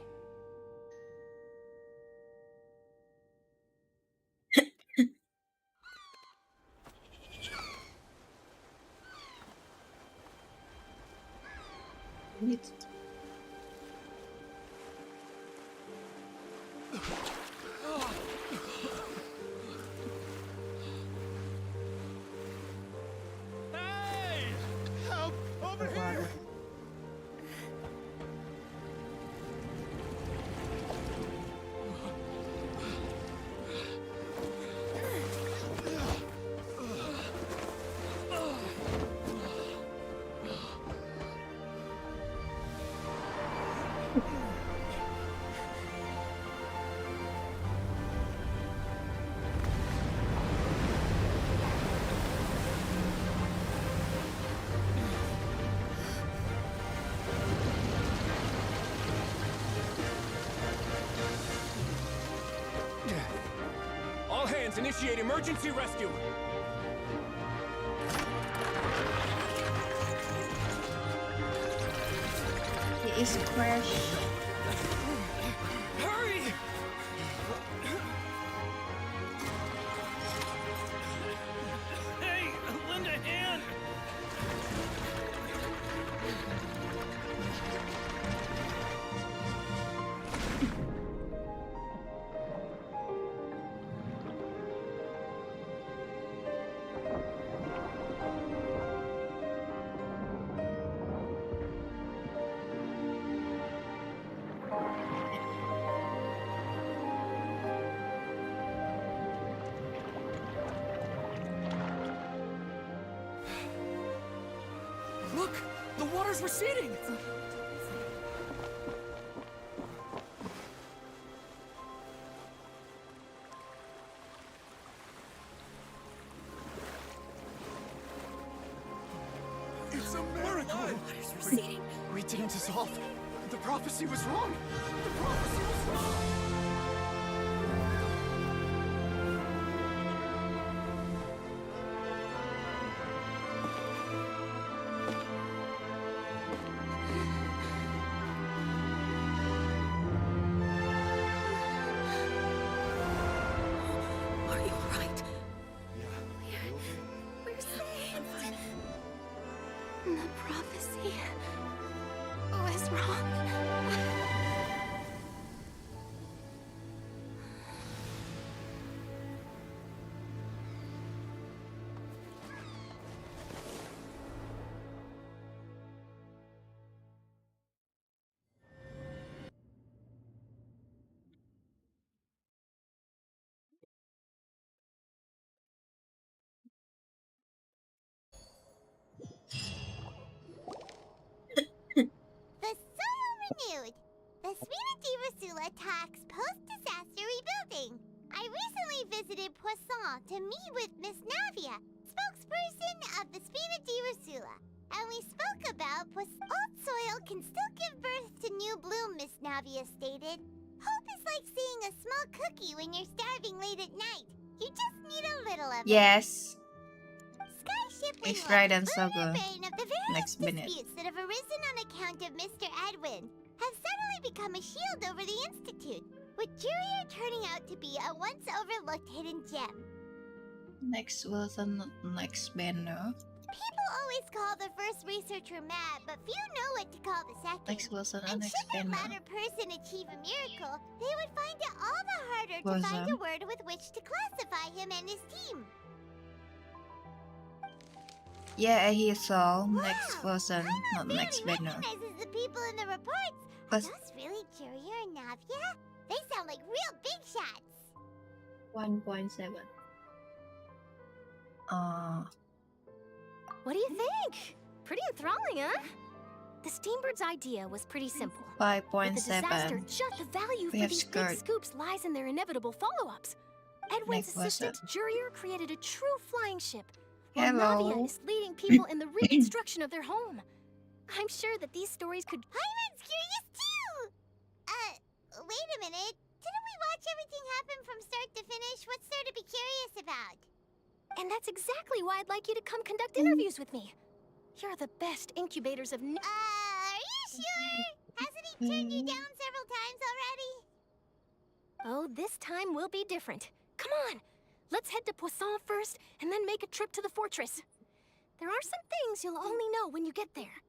Hey! Help! Over here! All hands, initiate emergency rescue! He is crashed. Hurry! Hey, lend a hand! Look! The water's receding! waters receding. We didn't dissolve. The prophecy was wrong. The prophecy was wrong. Are you alright? Yeah. We're saved. The prophecy was wrong. The soil renewed. The Spina attacks post-disaster rebuilding. I recently visited Poisson to meet with Miss Navia, spokesperson of the Spina, and we spoke about old soil can still give birth to new bloom, Miss Navia stated. Hope is like seeing a small cookie when you're starving late at night. You just need a little of it. Yes. Skyship It's Wingward, right and Blue so good. Bane of the various Next minute. disputes that have arisen on account of Mr. Edwin have suddenly become a shield over the Institute, with Jurier turning out to be a once overlooked hidden gem. Next Wilson, next banner. People always call the first researcher mad, but few know what to call the second. Next Wilson, And next should that banner. latter person achieve a miracle, they would find it all the harder to Wilson. find a word with which to classify him and his team. Yeah, he saw. Next Wilson, not next Barely banner. recognizes the people in the reports. But- Are those really Jurier and Navia? They sound like real big shots. 1.7. What do you think? Pretty enthralling, huh? The Steambird's idea was pretty simple. 5.7. The value We for have these big skirt. scoops lies in their inevitable follow-ups. Edwin's Next person. assistant, Jurier, created a true flying ship, while Hello. Navia is leading people in the reconstruction of their home. I'm sure that these stories could... Hyman's curious too! Wait a minute. Didn't we watch everything happen from start to finish? What's there to be curious about? And that's exactly why I'd like you to come conduct interviews with me. You're the best incubators of... Are you sure? Hasn't he turned you down several times already? Oh, this time will be different. Come on! Let's head to Poisson first, and then make a trip to the fortress. There are some things you'll only know when you get there.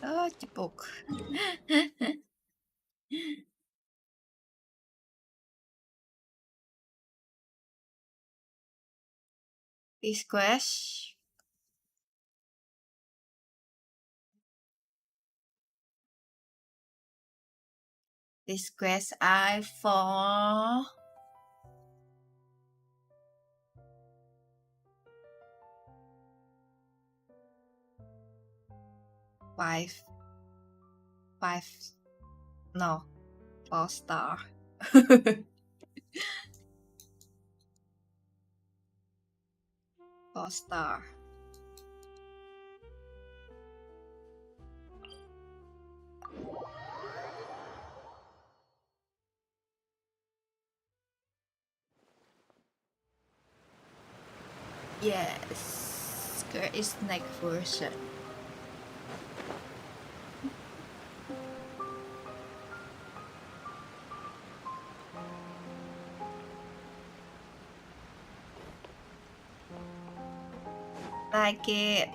Oh, the book. This quest. This quest I for 5 no 4 star. 4 star. Yes, skirt is next version. Like it.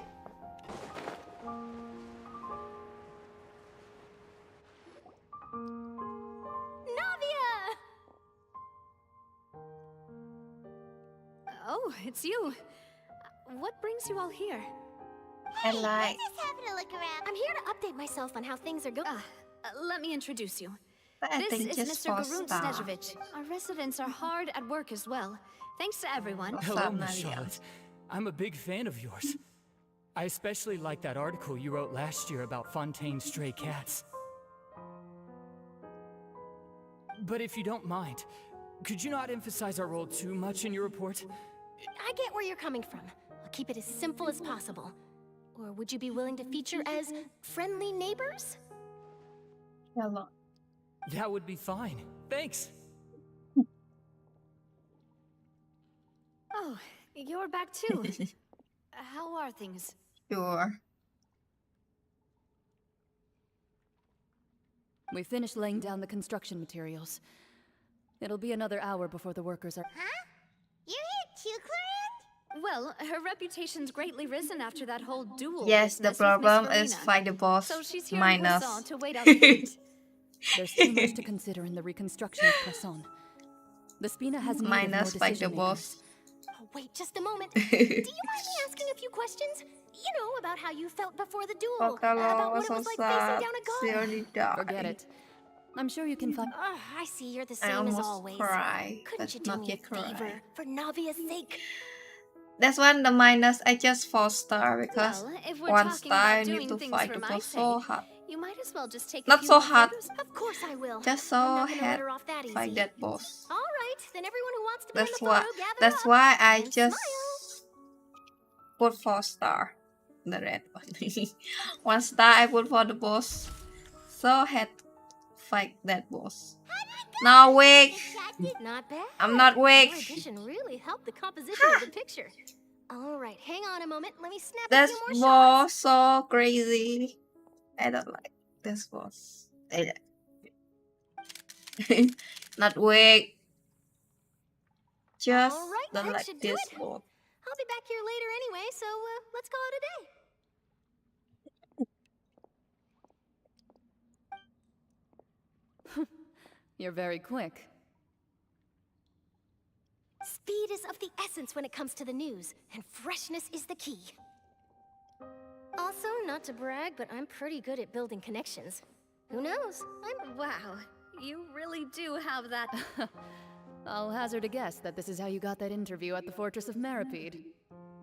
Navia! Oh, it's you. What brings you all here? I like. Just having a look around. I'm here to update myself on how things are going. Let me introduce you. But I This think is just Mr. for Garun star. Snezhevich. Our residents are hard at work as well. Thanks to everyone. What's Hello, up, Miss Maria? Charlotte. I'm a big fan of yours. I especially like that article you wrote last year about Fontaine's stray cats. But if you don't mind, could you not emphasize our role too much in your report? I get where you're coming from. I'll keep it as simple as possible. Or would you be willing to feature as friendly neighbors? Hello. That would be fine. Thanks. Oh, you're back too. How are things? Sure. We finished laying down the construction materials. It'll be another hour before the workers are... Huh? You're here too, Clarence? Well, her reputation's greatly risen after that whole duel. Yes, the business with Miss problem is Furina. fight the boss So she's here in minus. Poisson to wait out the gate. There's too much to consider in the reconstruction of Poisson. The Spina has need of more Minus fight the decision boss. Oh, wait just a moment. Do you mind me asking a few questions? You know, about how you felt before the duel. About Focalors what it was like facing down a god. Seriously die. Forget it. I'm sure you can find... Oh, I see you're the I same as almost always. cry. Couldn't That's you do not me a yet cry. favor for Navia's sake? That's one the minus. I just 4-star because Well, if we're 1 talking star I about need doing to things fight for the my boss so sake, hard. you might as well just take a Not few so more hard. photos. Of course I will. Just I'm so not gonna let hard her off that fight easy. that boss. All right, then everyone who wants to be That's in the why. photo, gather That's up why I and just smile. put 4-star. The red one. 1 star I put for the boss. So had fight that boss. Now weak. Not bad. I'm not weak. Your addition really helped the composition of the picture. All right, hang on a moment. Let me snap This a few more shots. boss so crazy. I don't like this boss. Not weak. Just All right, don't that like should do this it. boss. I'll be back here later anyway, so let's call it a day. You're very quick. Speed is of the essence when it comes to the news, and freshness is the key. Also, not to brag, but I'm pretty good at building connections. Who knows? Wow, you really do have that. I'll hazard a guess that this is how you got that interview at the Fortress of Meripede.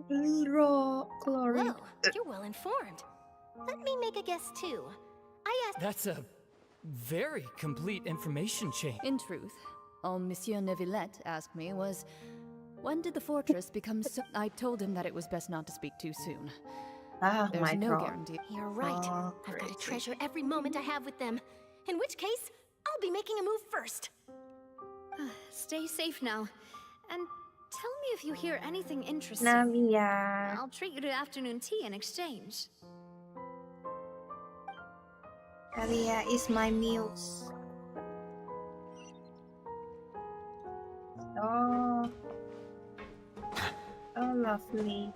Whoa, you're well informed. Let me make a guess too. I asked. That's a very complete information chain. In truth, all Monsieur Neuvillette asked me was, when did the fortress become so... I told him that it was best not to speak too soon. Oh There's my no god. guarantee. You're right. Oh, I've got to crazy. treasure every moment I have with them. In which case, I'll be making a move first. Stay safe now. And tell me if you hear anything interesting. Navia. I'll treat you to afternoon tea in exchange. Navia is my muse. Oh. Oh, lovely.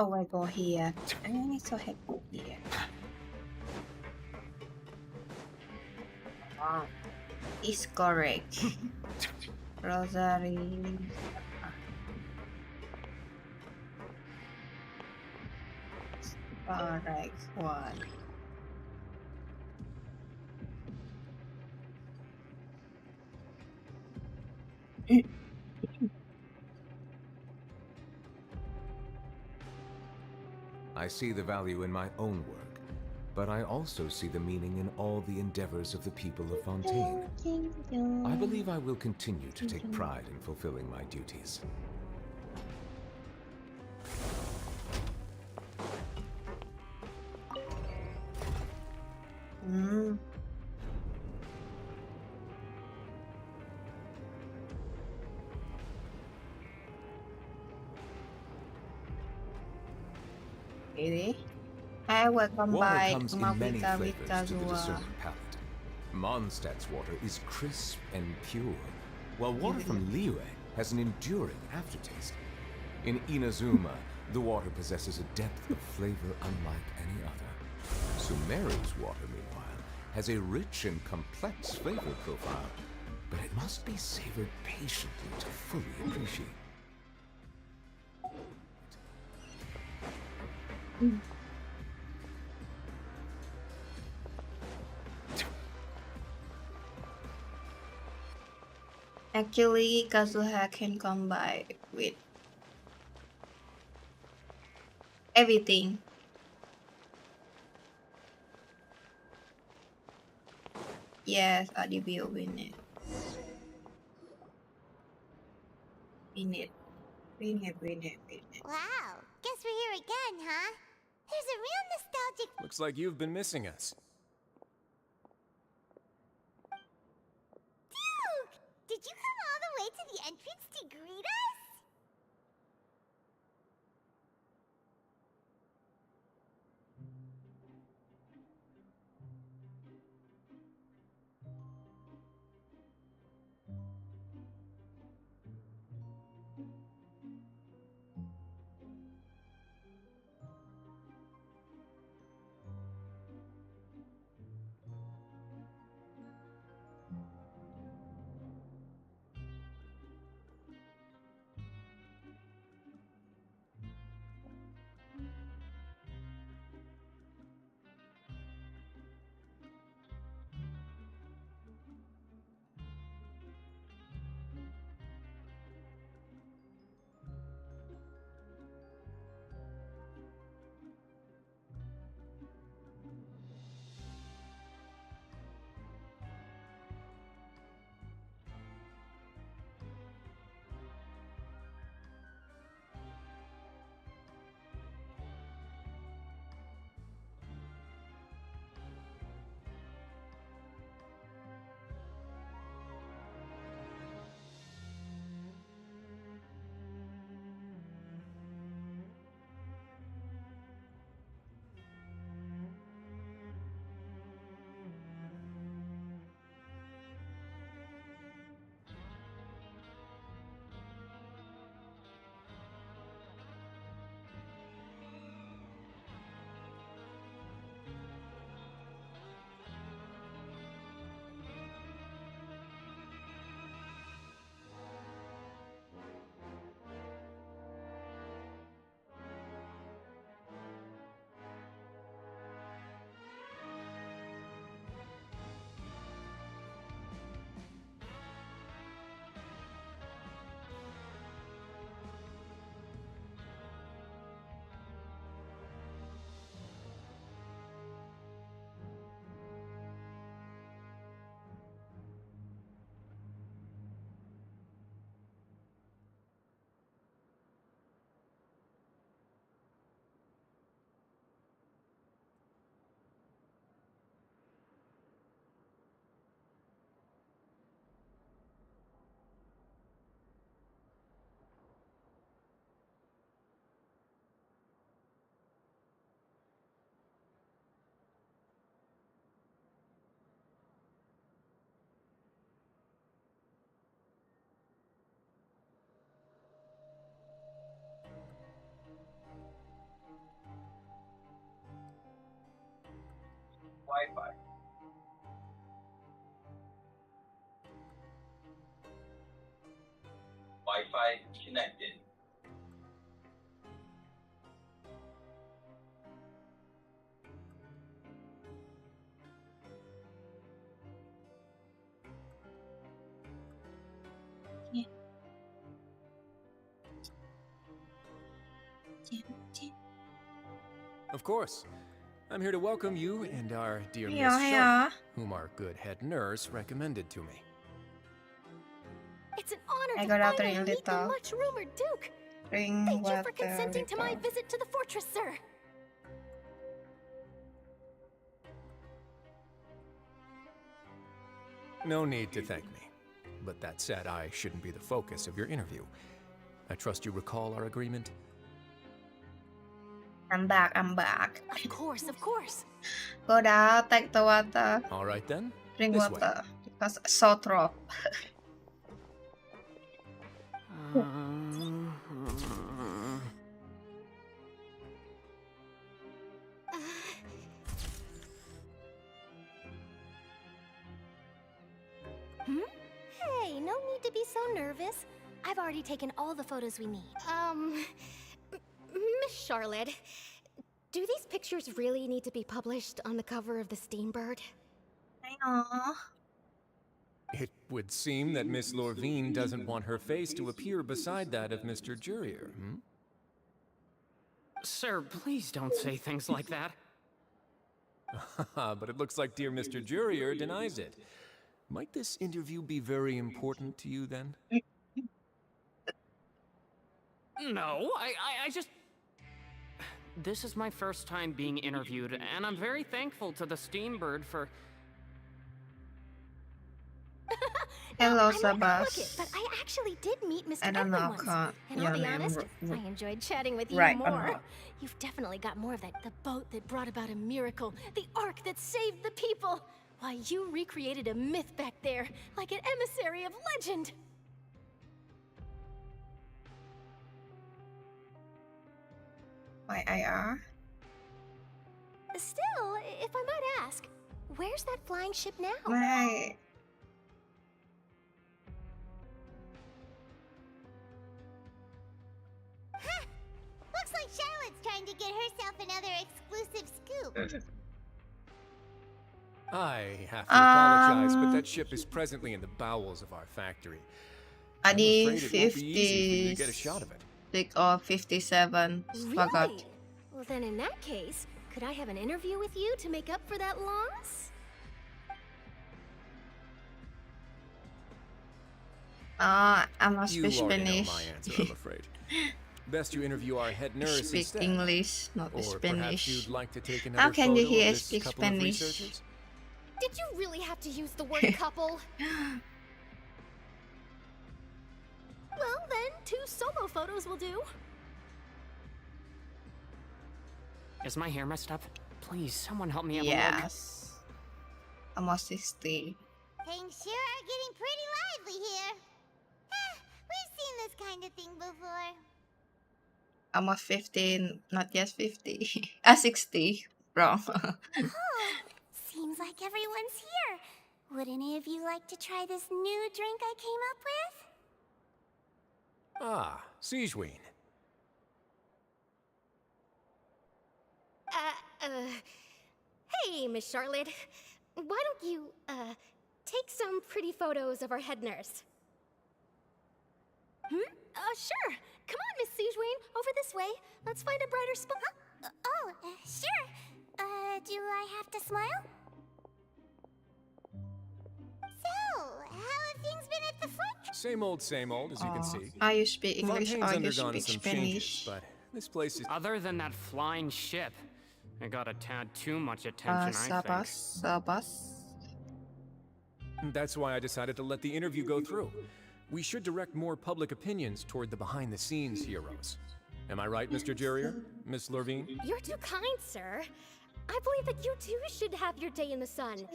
Oh, I go here. I so I go here. Wow. Is correct. Rosary. Correct one. I see the value in my own work, but I also see the meaning in all the endeavors of the people of Fontaine. I believe I will continue to take pride in fulfilling my duties. Really? I will Water combine comes in many Malvika with flavors to the Kazuha. discerning palate. Mondstadt's water is crisp and pure, while water from Liyue has an enduring aftertaste. In Inazuma, the water possesses a depth of flavor unlike any other. Sumeru's water, meanwhile, has a rich and complex flavor profile, but it must be savored patiently to fully appreciate. Actually, Kazuha can combine with everything. Yes, Adibio win it. Win it. Win it, win it, win it. Wow, guess we're here again, huh? There's a real nostalgic... Looks like you've been missing us. Duke! Did you come all the way to the entrance to greet us? Wi-Fi. Wi-Fi connected. Of course. I'm here to welcome you and our dear Miss Yeah. Charlotte, whom our good head nurse recommended to me. It's an honor I to got out finally there, meet the Lita. much-rumored Duke. Bring Thank you what for consenting to my visit to the fortress, sir. No need to thank me. But that said, I shouldn't be the focus of your interview. I trust you recall our agreement? I'm back. Of course, of course. Go down, take the water. All right then. Drink This water. Because so drop. Hey, no need to be so nervous. I've already taken all the photos we need. Miss Charlotte, do these pictures really need to be published on the cover of the Steambird? It would seem that Miss Lorvine doesn't want her face to appear beside that of Mr. Jurier, hmm? Sir, please don't say things like that. But it looks like dear Mr. Jurier denies it. Might this interview be very important to you then? No, I just... This is my first time being interviewed, and I'm very thankful to the Steambird for... Hello, I might not look Sabas. it, but I actually did meet Mr. I don't know, Edwin once. And your I'll be name honest, I enjoyed chatting with you right or more. not? You've definitely got more of that. The boat that brought about a miracle. The ark that saved the people. Why, you recreated a myth back there, like an emissary of legend. My IR? Still, if I might ask, where's that flying ship now? Right. Huh! Looks like Charlotte's trying to get herself another exclusive scoop. I have to apologize, but that ship is presently in the bowels of our factory. I'm Adi afraid it won't be easy for you to get a shot of it. 56 or 57. Forgot. Really? Well, then in that case, could I have an interview with you to make up for that loss? I must You be already know Spanish. my answer, I'm afraid. Best you interview our head nurse Speak instead. English, not Or perhaps Spanish. you'd like to take another How can you photo hear of this speak couple of Spanish? researchers? Did you really have to use the word couple? Well, then, 2 solo photos will do. Is my hair messed up? Please, someone help me have a look. Yes. Almost 60. Things sure are getting pretty lively here. We've seen this kind of thing before. Almost 15, not yet 50. 60. Wrong. Seems like everyone's here. Would any of you like to try this new drink I came up with? Ah, Siegeween. Hey, Miss Charlotte. Why don't you, take some pretty photos of our head nurse? Sure. Come on, Miss Siegeween. Over this way. Let's find a brighter spot. Sure. Do I have to smile? So, how have things been at the front? Same old, as you can see. Are you speak English Fontaine's or you undergone speak some Spanish? changes, but this place is... Other than that flying ship, it got a tad too much attention, I think. Sabas. That's why I decided to let the interview go through. We should direct more public opinions toward the behind-the-scenes heroes. Am I right, Mr. Jurier? Miss Lorvine? You're too kind, sir. I believe that you too should have your day in the sun.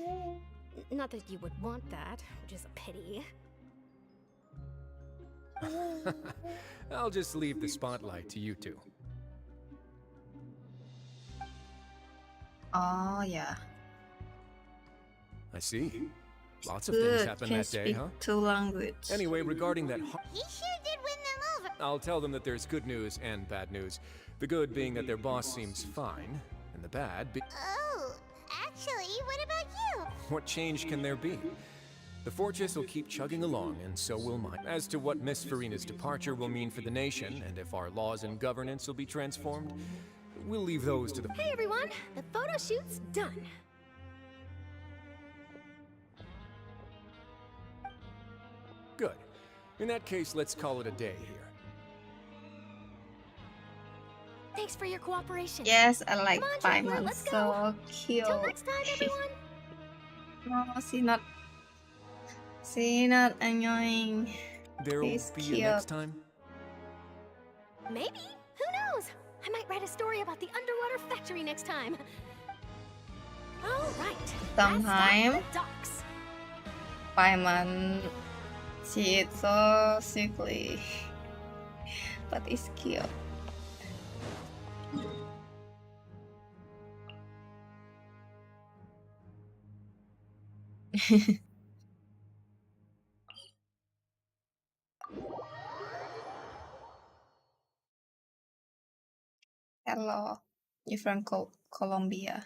Not that you would want that, which is a pity. I'll just leave the spotlight to you two. Oh, yeah. I see. Lots of things happened can that day, speak huh? 2 languages. Anyway, regarding that... He sure did win them over. I'll tell them that there's good news and bad news. The good being that their boss seems fine, and the bad be... Oh, actually, what about you? What change can there be? The fortress will keep chugging along, and so will mine. As to what Miss Furina's departure will mean for the nation, and if our laws and governance will be transformed, We'll leave those to the... Hey everyone, the photo shoot's done. Good. In that case, let's call it a day here. Thanks for your cooperation. Yes, I like Come on, Paimon. Traveler, let's go. So cute. Till next time, everyone. No, she not annoying. There'll She's be cute. a next time? Maybe. Who knows? I might write a story about the underwater factory next time. All right. Sometime. Last stop, the docks. Paimon, she is so sickly, but it's cute. Hello, you're from Colombia.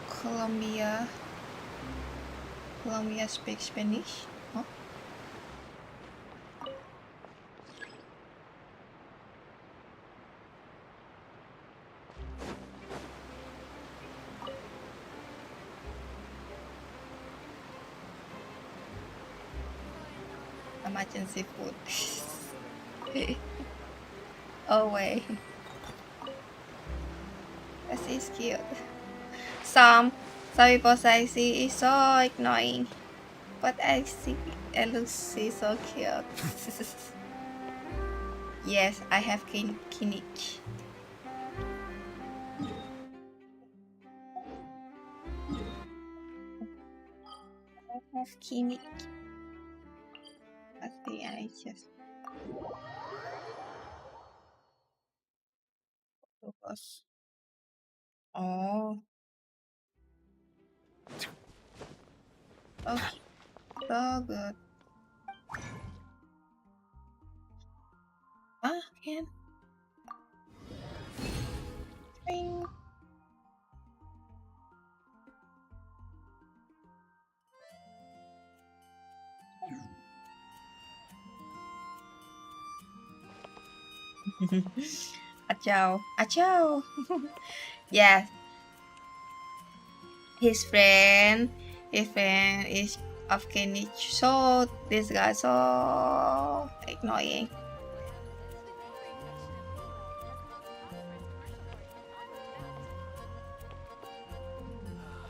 Colombia speaks Spanish? Huh? Emergency food. Oh wait. This is cute. Some people say she is so annoying, but I think it looks she's so cute. Yes, I have kinnick. I have kinnick. Must be just focus. Oh. Oh, so good. Ah, can. Bing. Achao. Achao. Yes. His friend is Afghanic. So this guy so annoying.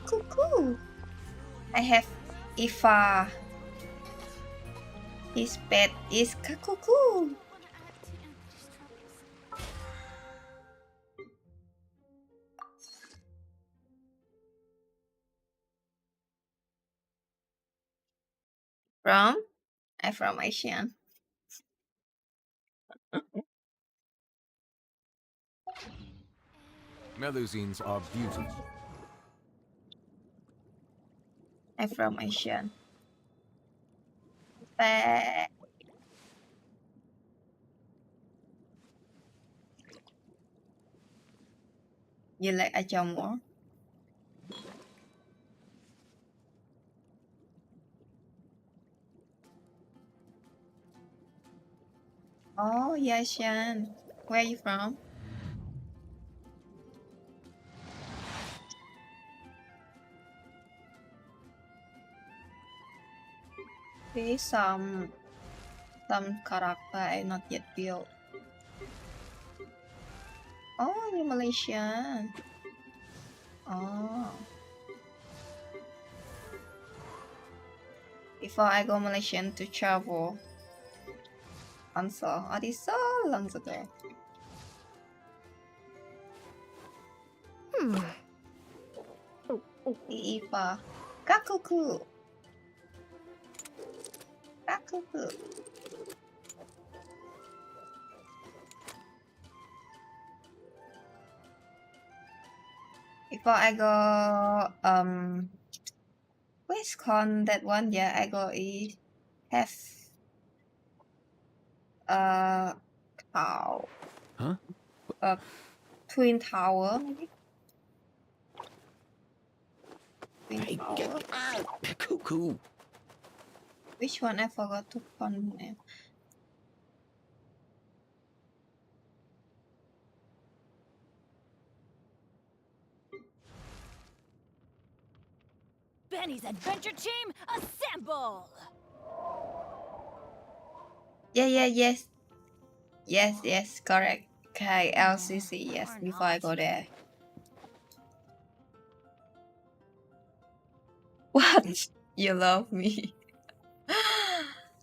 Cuckoo. I have Ifa. His pet is Kakuku. I'm from Asian. Melusines are beautiful. I'm from Asian. But you like Achao more? Oh, yeah, Asian. Where are you from? There's some character I not yet built. Oh, you're Malaysian. Oh. Before I go Malaysian to travel. Also, this so long ago. Ipa. Kakuku. Kakuku. Before I go, where's con that one? Yeah, I go have tower. Huh? Twin tower maybe. Twin Hey, tower. get out! Cuckoo. Which one? I forgot to con name. Benny's adventure team, assemble! Yes. Yes, correct. Okay, LCC, yes, before I go there. What? You love me?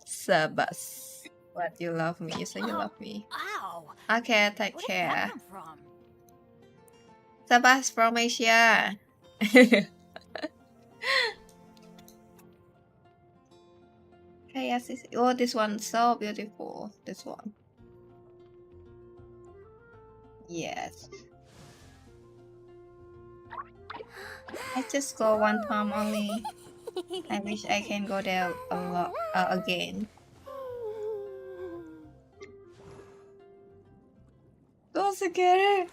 Sabas. What, you love me? You say you love me. Ow! Okay, take Where did care. that come from? Sabas from Asia. Okay, LCC. Oh, this one's so beautiful. This one. Yes. I just go one time only. I wish I can go there a lot again. Don't forget it.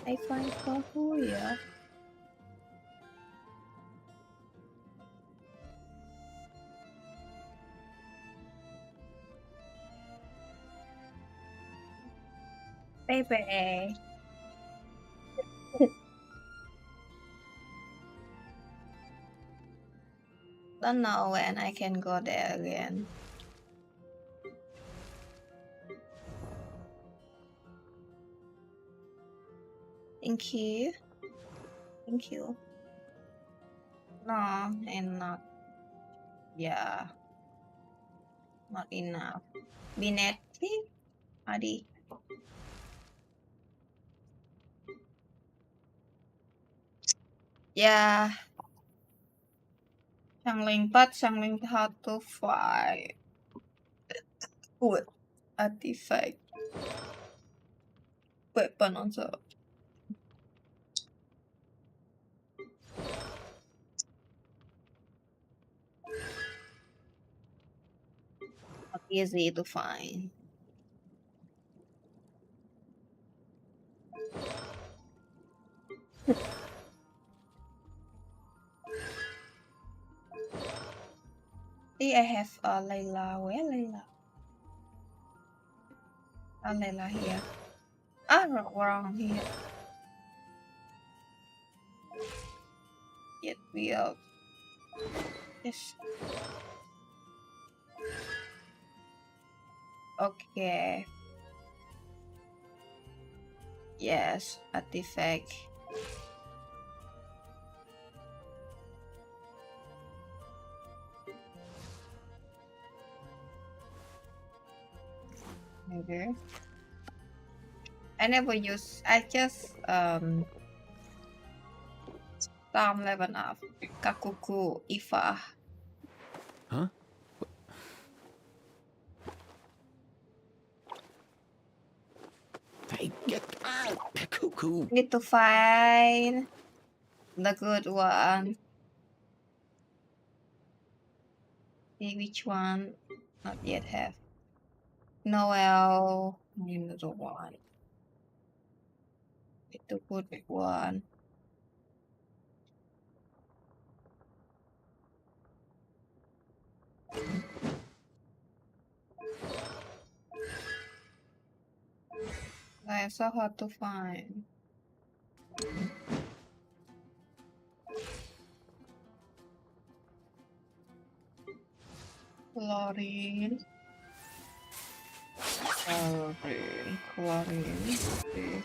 I find purple here. Baby. Don't know when I can go there again. Thank you. Thank you. No, and not. Yeah. Not enough. Binetti? Adi. Yeah. Changeling how to fight. Good. Artifact. Weapon also. Not easy to find. See, I have Layla. Where Layla? Layla here. Wrong here. Get me out. Yes. Okay. Yes, artifact. Okay. I never use. I just storm level up. Kakuku Ifa. Huh? Hey, get out! Cuckoo. Need to find the good one. See which one? Not yet have. Noel. Another one. Need to put one. It's so hard to find. Chlorine. Chlorine. Okay.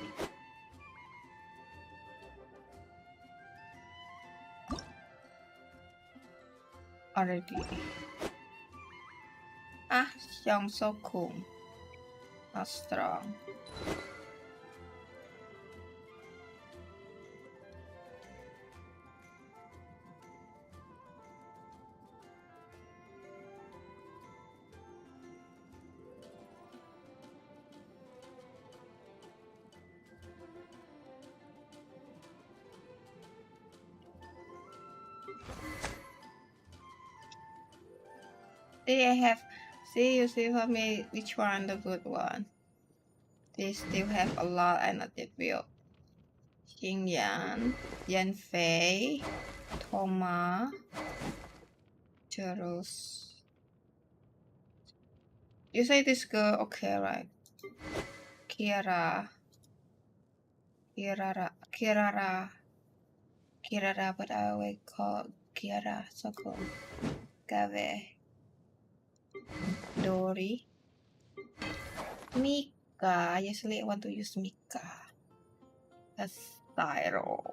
Already. Young so cool. Not strong. You see for me which one the good one. They still have a lot and not yet built. King Yan, Yan Fei, Thoma, Jerus. You say this girl, okay, right? Kirara, but I always call Kiara Soko, Gave, Dori, Mika. Usually I want to use Mika. That's Tyro.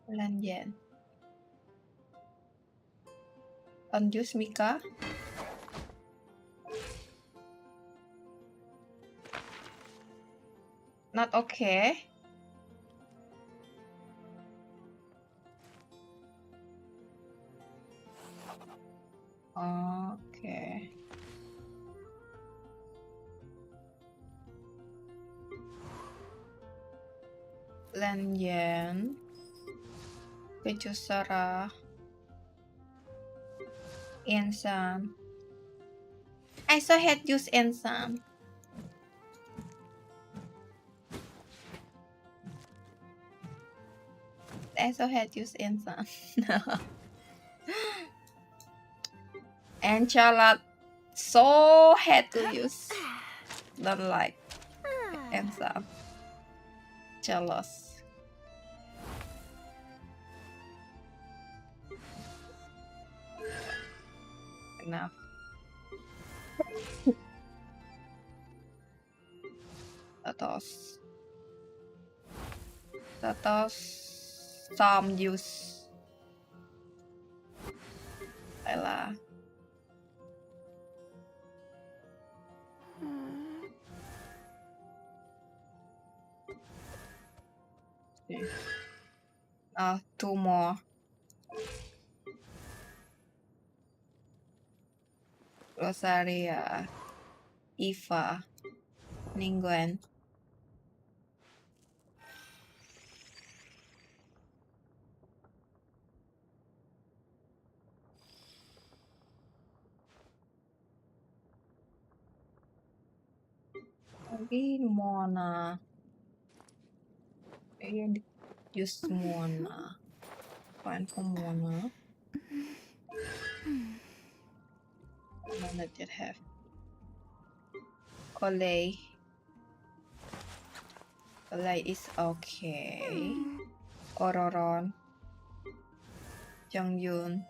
Lanyan. Unuse Mika. Not okay. Okay. Lanyan. Pechusara. Ensam. I saw had use Ensam. I saw had use Ensam. And Charlotte so had to use. Don't like Ensam. Jealous. Enough. Tatos some use Ella. Two more. Rosaria, Eva, Ningwen. Maybe Mona. Maybe use Mona. Find for Mona. Mona did have. Coley. Coley is okay. Ororon. Jongyun.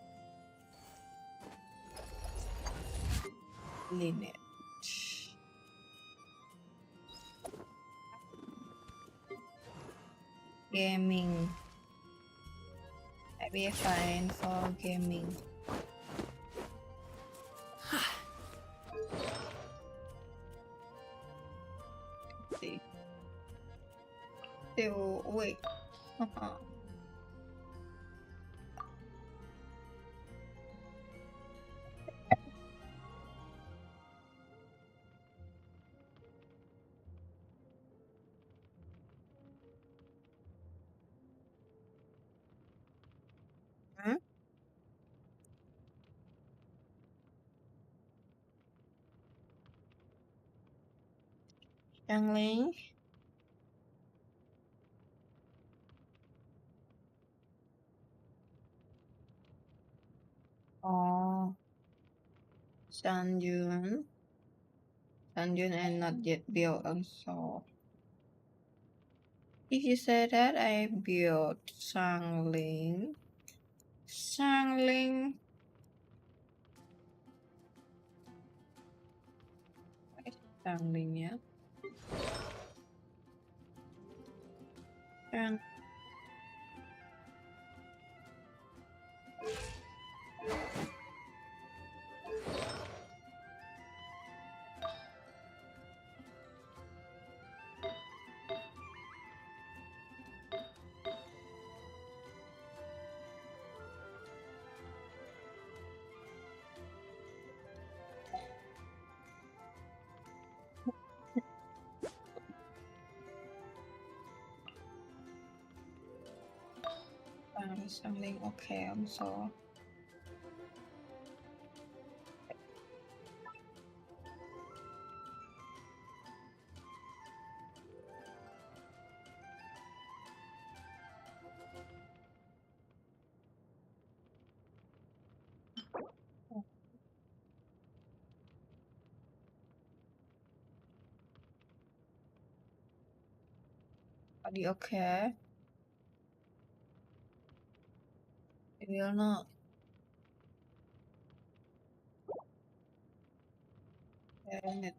Lineage. Gaming. Maybe fine for gaming. See. Still wait. Youngling. Oh. Sanjun. Sanjun and not yet built also. If you say that, I built Shangling. Shangling. Shangling, yeah. Shang. Shangling, okay, I'm so. Are you okay? It will not.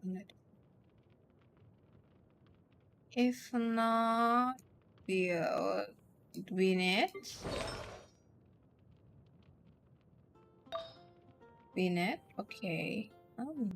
Minute. If not, we'll win it. Win it? Okay. Oh.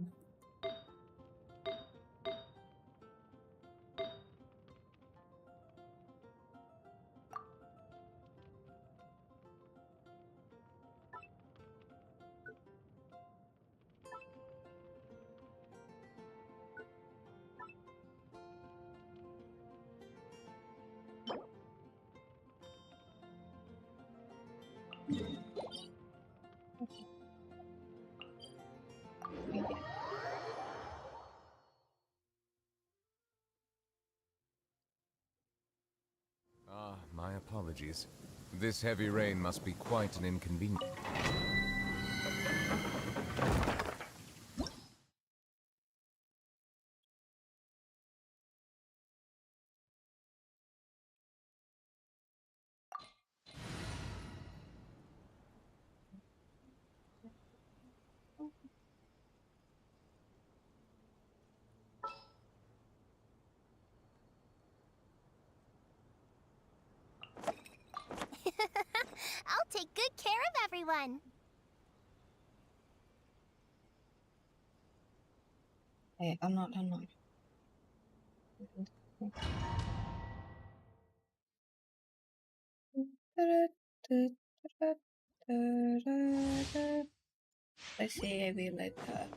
Ah, my apologies. This heavy rain must be quite an inconvenience. I'll take good care of everyone. Hey, I'm not. Let's see, I will let her.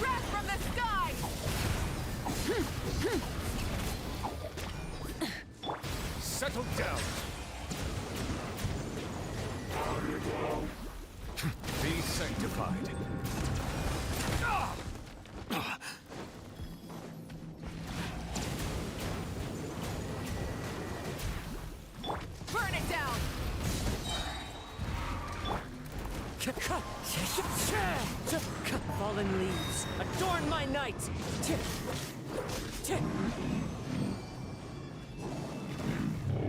Wrath from the sky! Settle down. Be sanctified. Burn it down! Fallen leaves, adorn my night!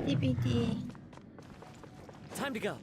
TBD. Time to go.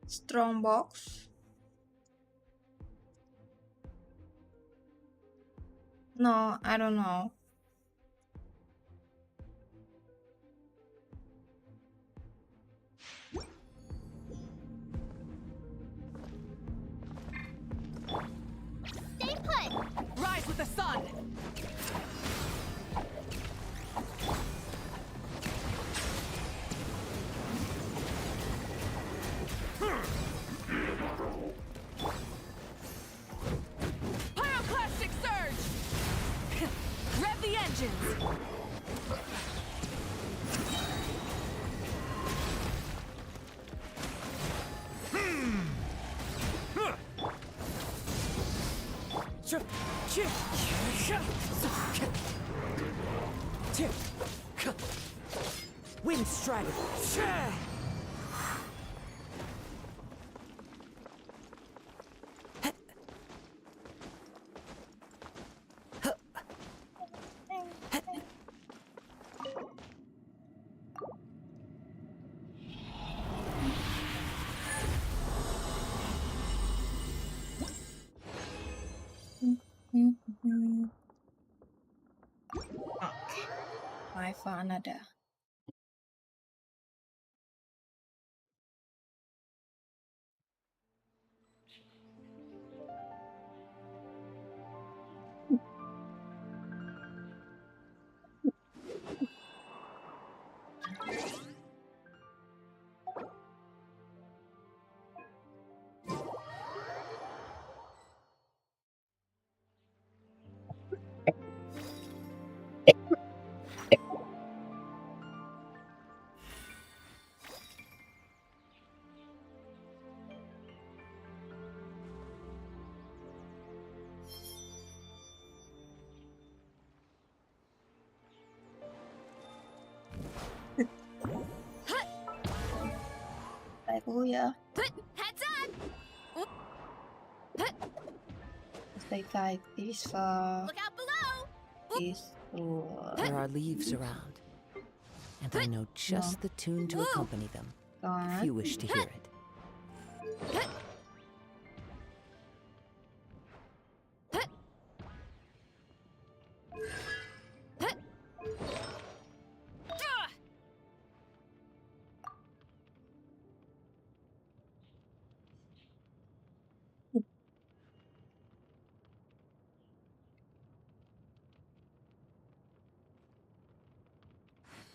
Strong box. No, I don't know. Stay put. Rise with the sun! Pyroclastic surge! Rev the engines! Wind strider. Okay. Bye for another. careful, yeah. Heads up! Stay tight. This far. Look out below! This floor. There are leaves around, and I know just the tune to accompany them, if you wish to hear it.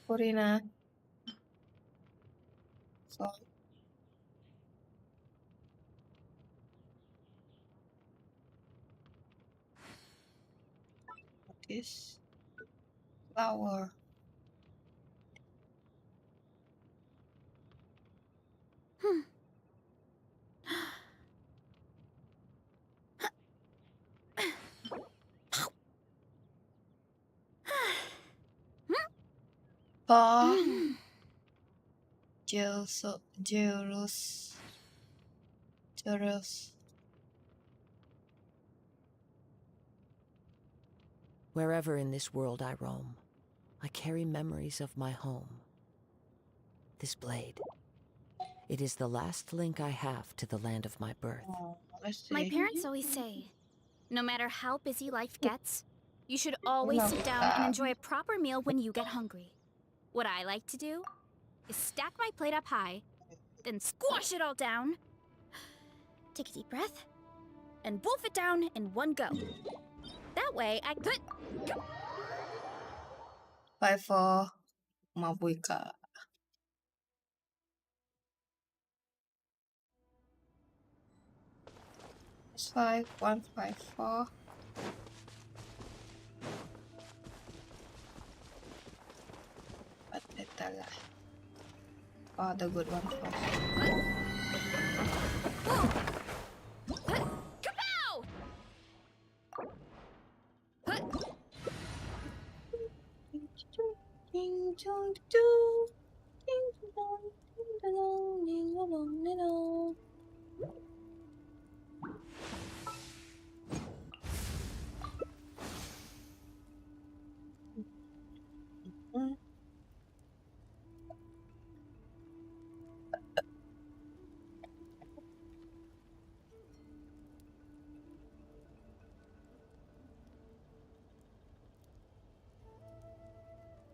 Furina. So. This flower. For Jerus. Wherever in this world I roam, I carry memories of my home. This blade. It is the last link I have to the land of my birth. My parents always say, no matter how busy life gets, you should always sit down and enjoy a proper meal when you get hungry. What I like to do is stack my plate up high, then squash it all down, take a deep breath, and wolf it down in one go. That way I could... 5-4 Mabuika. It's 5-1-5-4. But better lah. Oh, the good one first. Ding dong doo, ding dong, ding dong, ding dong, ding dong.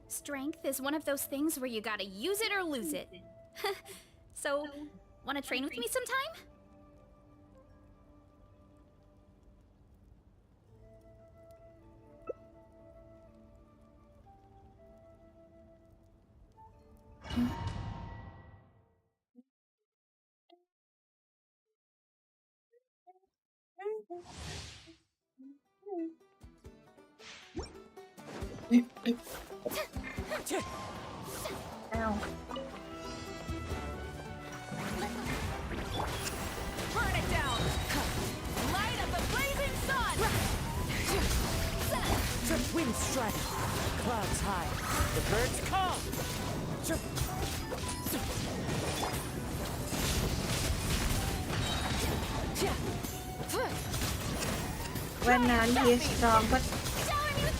Strength is one of those things where you gotta use it or lose it. So, wanna train with me sometime? Ow. Burn it down! Light up the blazing sun! Wind strike, clouds high, the birds call. When he is strong, but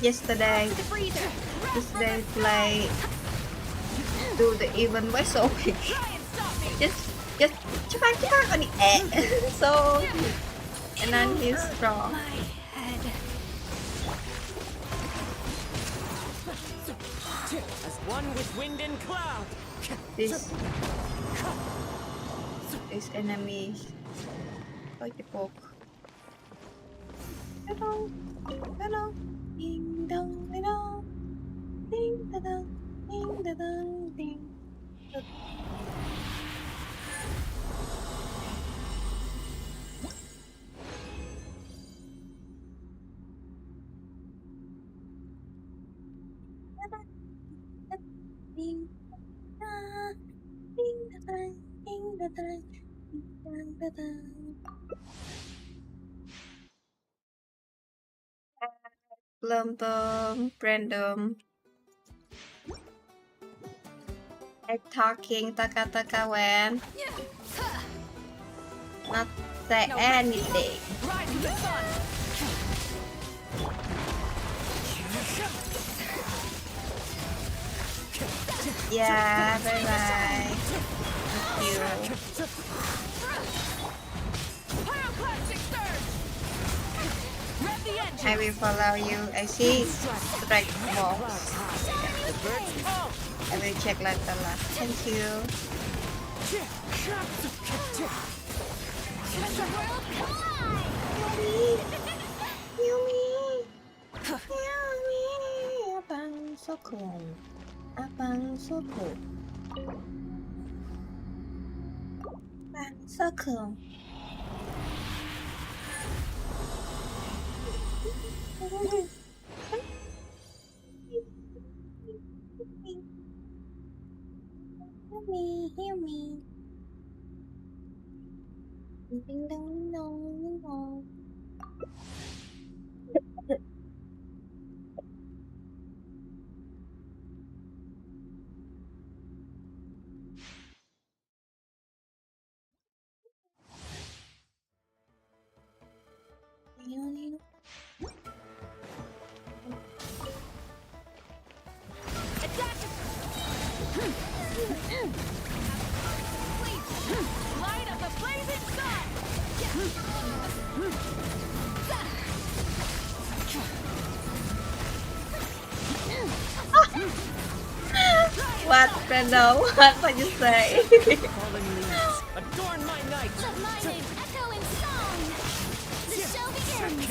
yesterday play do the event by so quick. just cepat on the air. So and then he's strong. As one with wind and cloud. This enemy like the poke. Hello. Ding dong, ding dong, ding da dong, ding da dong, ding. Ding da, ding da dong, ding da dong, ding da dong. Random. I'm talking taka when not say anything. Rise to the sun. Yeah, bye bye. Thank you. I will follow you. I see strike balls. I will check later. Thank you. Yumi. Abang so cool. Abang so cool. Abang so cool. Hear me. Ding dong dong dong. Light up the blazing sun! What, Brenda? What you say? Adorn my night! Let my name echo in song! The show begins!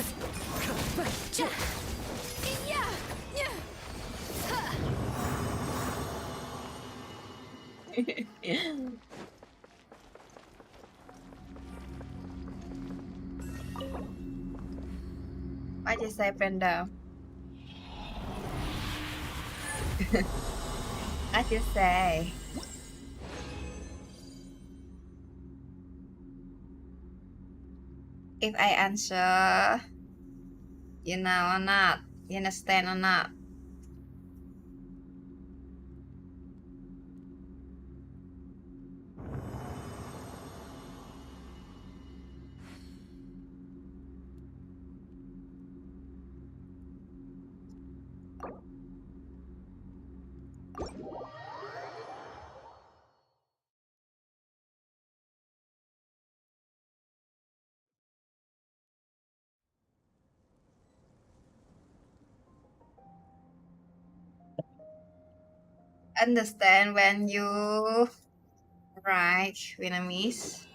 What you say, Brenda? What you say? If I answer, you know or not? You understand or not? Understand when you write Vietnamese?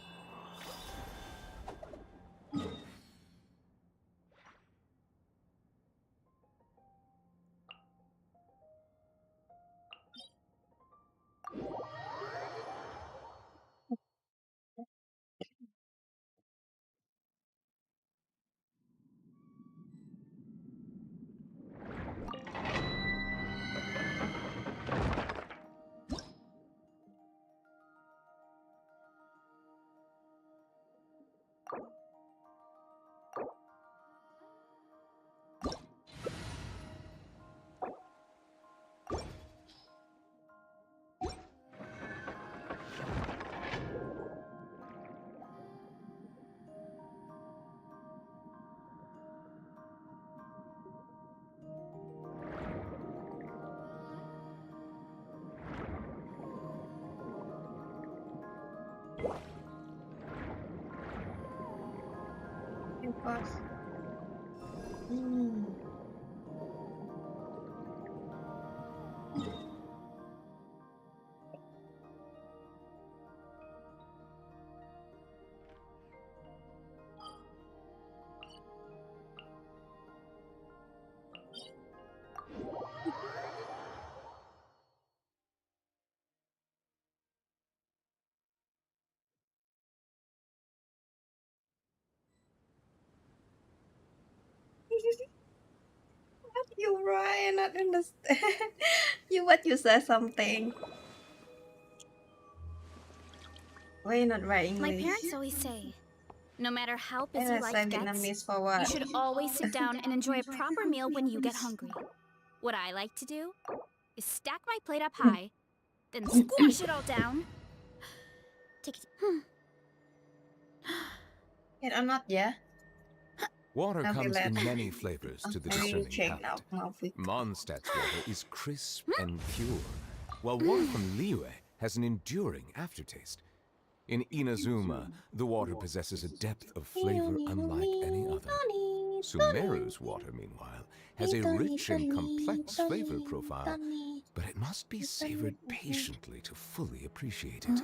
Of course. What you write? I not understand. What you say something? Why you not write English? My parents always say, no matter how busy I life say gets, Vietnamese for what? you should always sit down and enjoy a proper meal when you get hungry. What I like to do is stack my plate up high, then squash it all down. Take it. It or not, yeah. Water comes in Neuvillette. many flavors to the I will discerning check palate. now. Mondstadt's water is crisp and pure, while water from Liyue has an enduring aftertaste. In Inazuma, the water possesses a depth of flavor unlike any other. Sumeru's water, meanwhile, has a rich and complex flavor profile, but it must be savored patiently to fully appreciate it.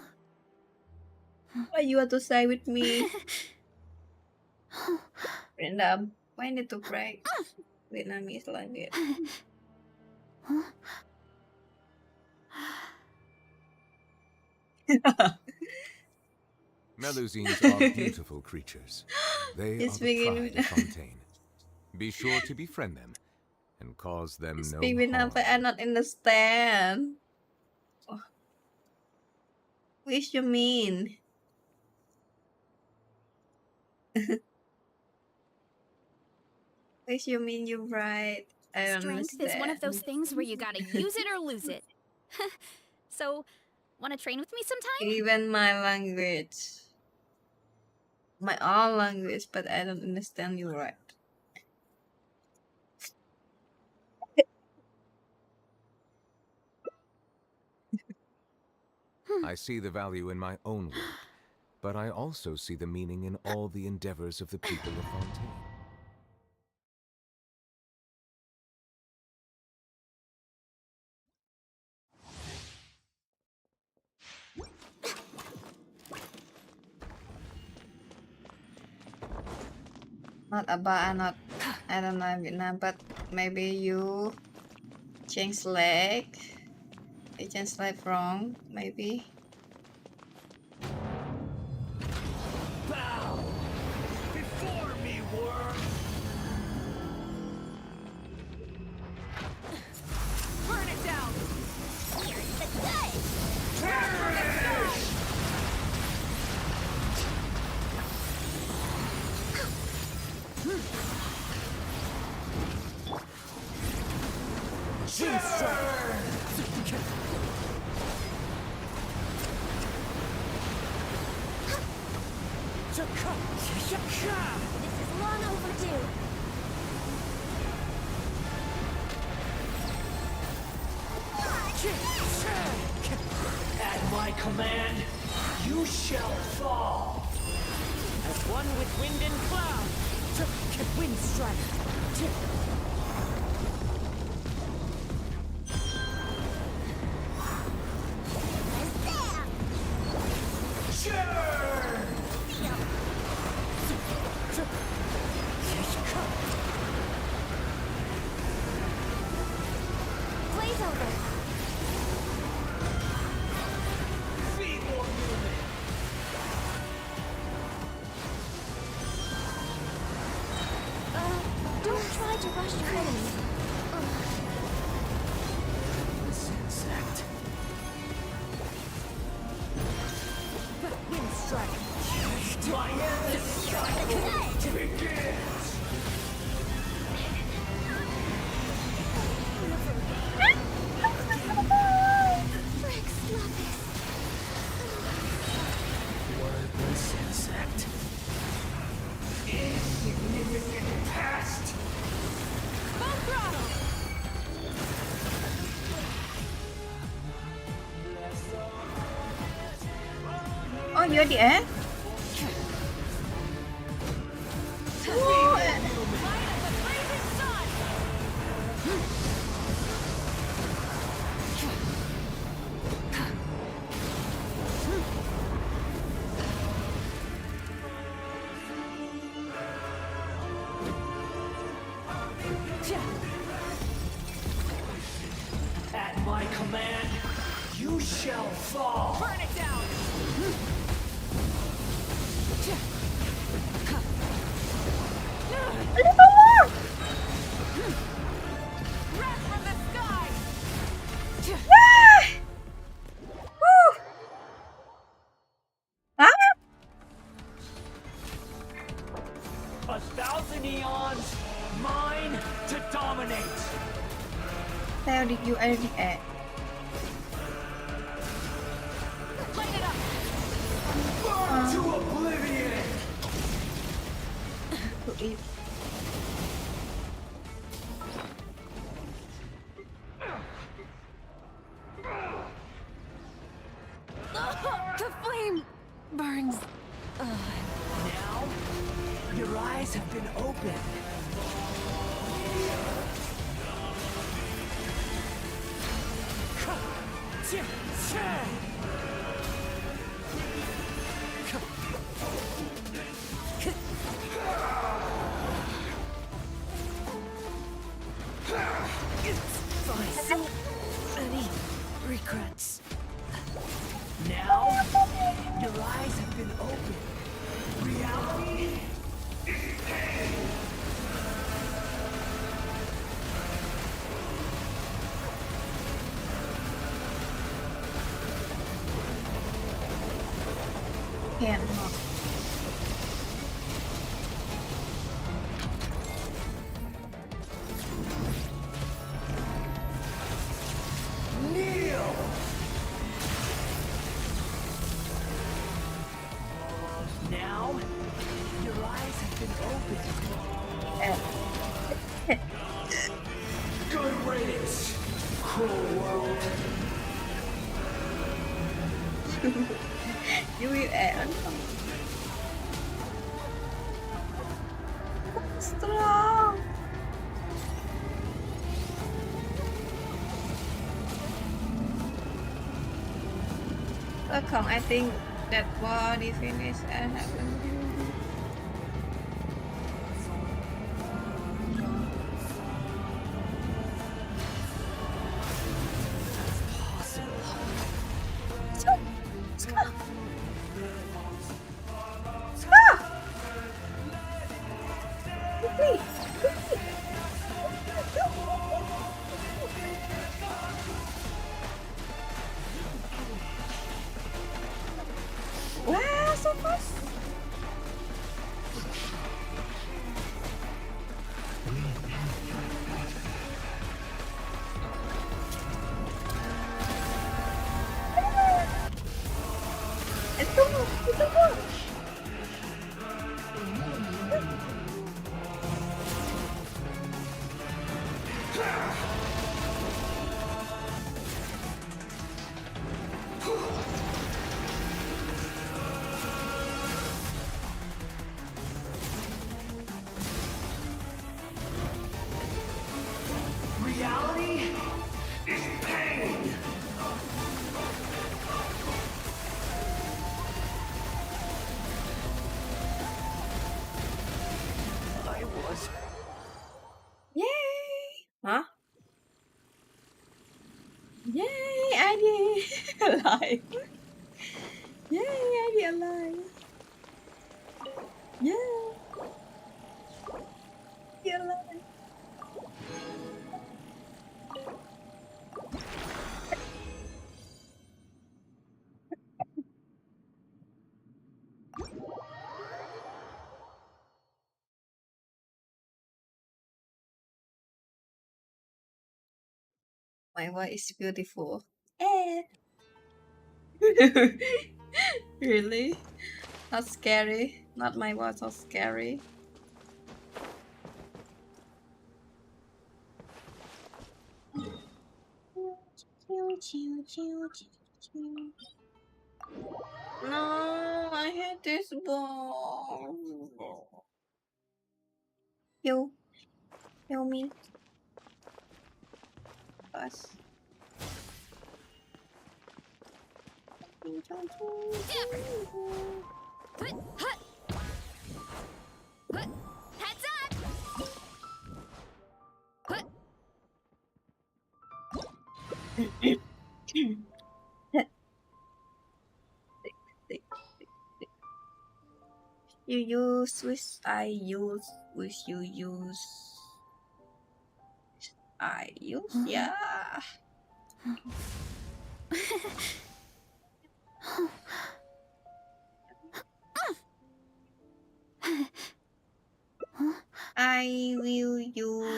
What you want to say with me? Random. Why need to break? Vietnamese language. Melusines are beautiful creatures. They It's are the pride beginning. of Fontaine. Be sure to befriend them and cause them no Speak Vietnam, harm. but I not understand. Which you mean? Which you mean you're right? I don't Strength understand. is one of those things where you gotta use it or lose it. So, wanna train with me sometime? Even my language. My own language, but I don't understand you right. I see the value in my own work, but I also see the meaning in all the endeavors of the people of Fontaine. Not about, I don't know Vietnam, but maybe you change leg. You change leg wrong, maybe. Bow before me, worm. Burn it down! Here's the good! This is long overdue. At my command, you shall fall. As one with wind and cloud. Wind strike! Blaze over. Feeble human. Don't try to rush your enemy. This insect. Wind strike! My endless cycle begins. Worthless insect. Insignificant past. Full throttle! Oh, you're the end? At my command, you shall fall. Burn it down! Wrath from the sky! A thousand eons, mine to dominate. How did you edit it? To oblivion! To eat. The flame burns. Now, your eyes have been opened. Any regrets? Now, your eyes have been opened. Reality is pain. Can't not. Kneel! Now, your eyes have been opened. Good riddance, cruel world. You will add strong. I think that body finish happened. Wow, so fast! Reality is pain. I was. Yay! Huh? Yay! I did alive. Yay! I did alive. Yeah. You're alive. My voice is beautiful. Eh. Really? Not scary. Not my voice, not scary. No, I hate this ball. Heal me. Us. Heads up! You use which I use, which you use. I use, yeah. I will use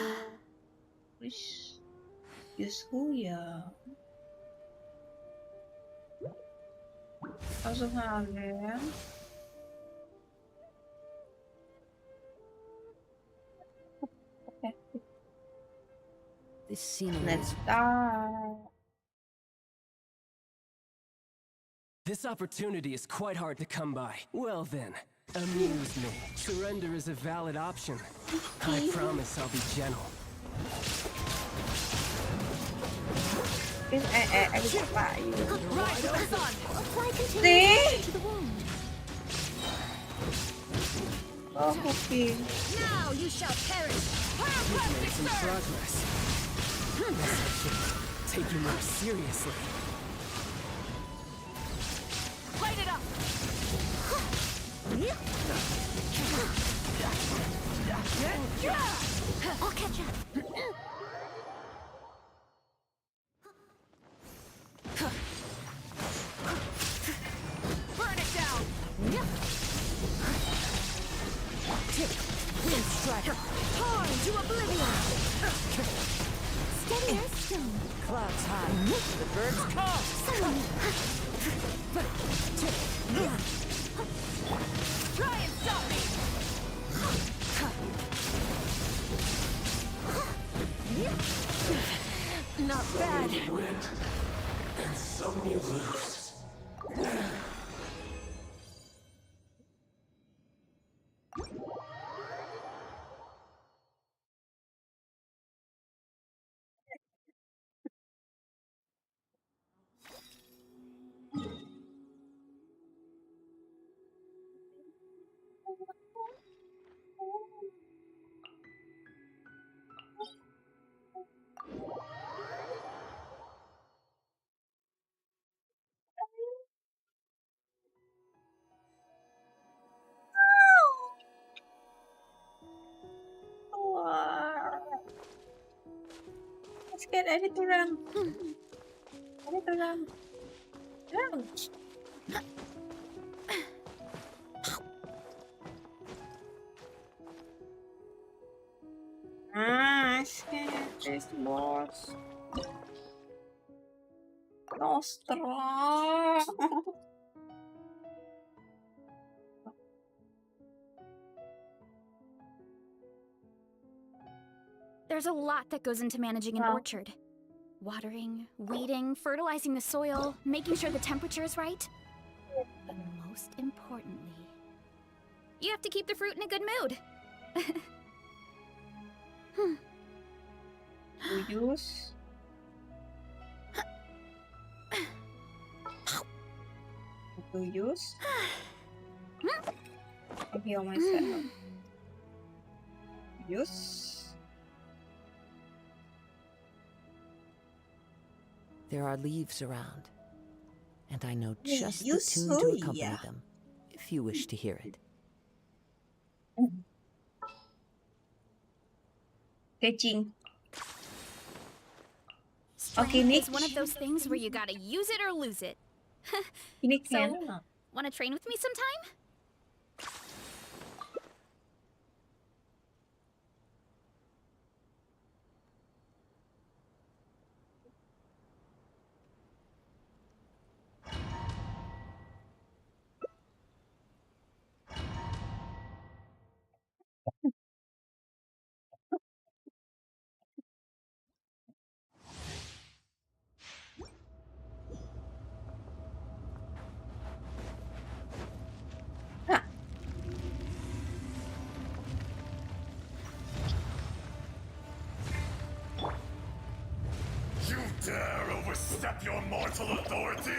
who, yeah. Also have This scenery Let's is start. This opportunity is quite hard to come by. Well then, amuse me. Surrender is a valid option. I promise I'll be gentle. I will supply you. Rise to the sun. Apply See? continuation to the wound. Oh, happy. Now you shall perish. We've made some progress. Guess I should take you more seriously. Light it up. I'll catch up. Burn it down. Wind Striker. Torn to oblivion. Steady as stone. Clouds high. The birds call. Try and stop me. Not bad. And some you lose. Let's get ready to run. Ready to run. Run. I scared this boss. No strong. There's a lot that goes into managing an orchard. Watering, weeding, fertilizing the soil, making sure the temperature is right. But most importantly, you have to keep the fruit in a good mood. We use. To use. I heal myself. Use. There are leaves around, and I know just the Use tune to soya. accompany them, if you wish to hear it. Catching. Strength Okay, Nick. is one of those things where you gotta use it or lose it. Nick, So, wanna train with me sometime? You dare overstep your mortal authority?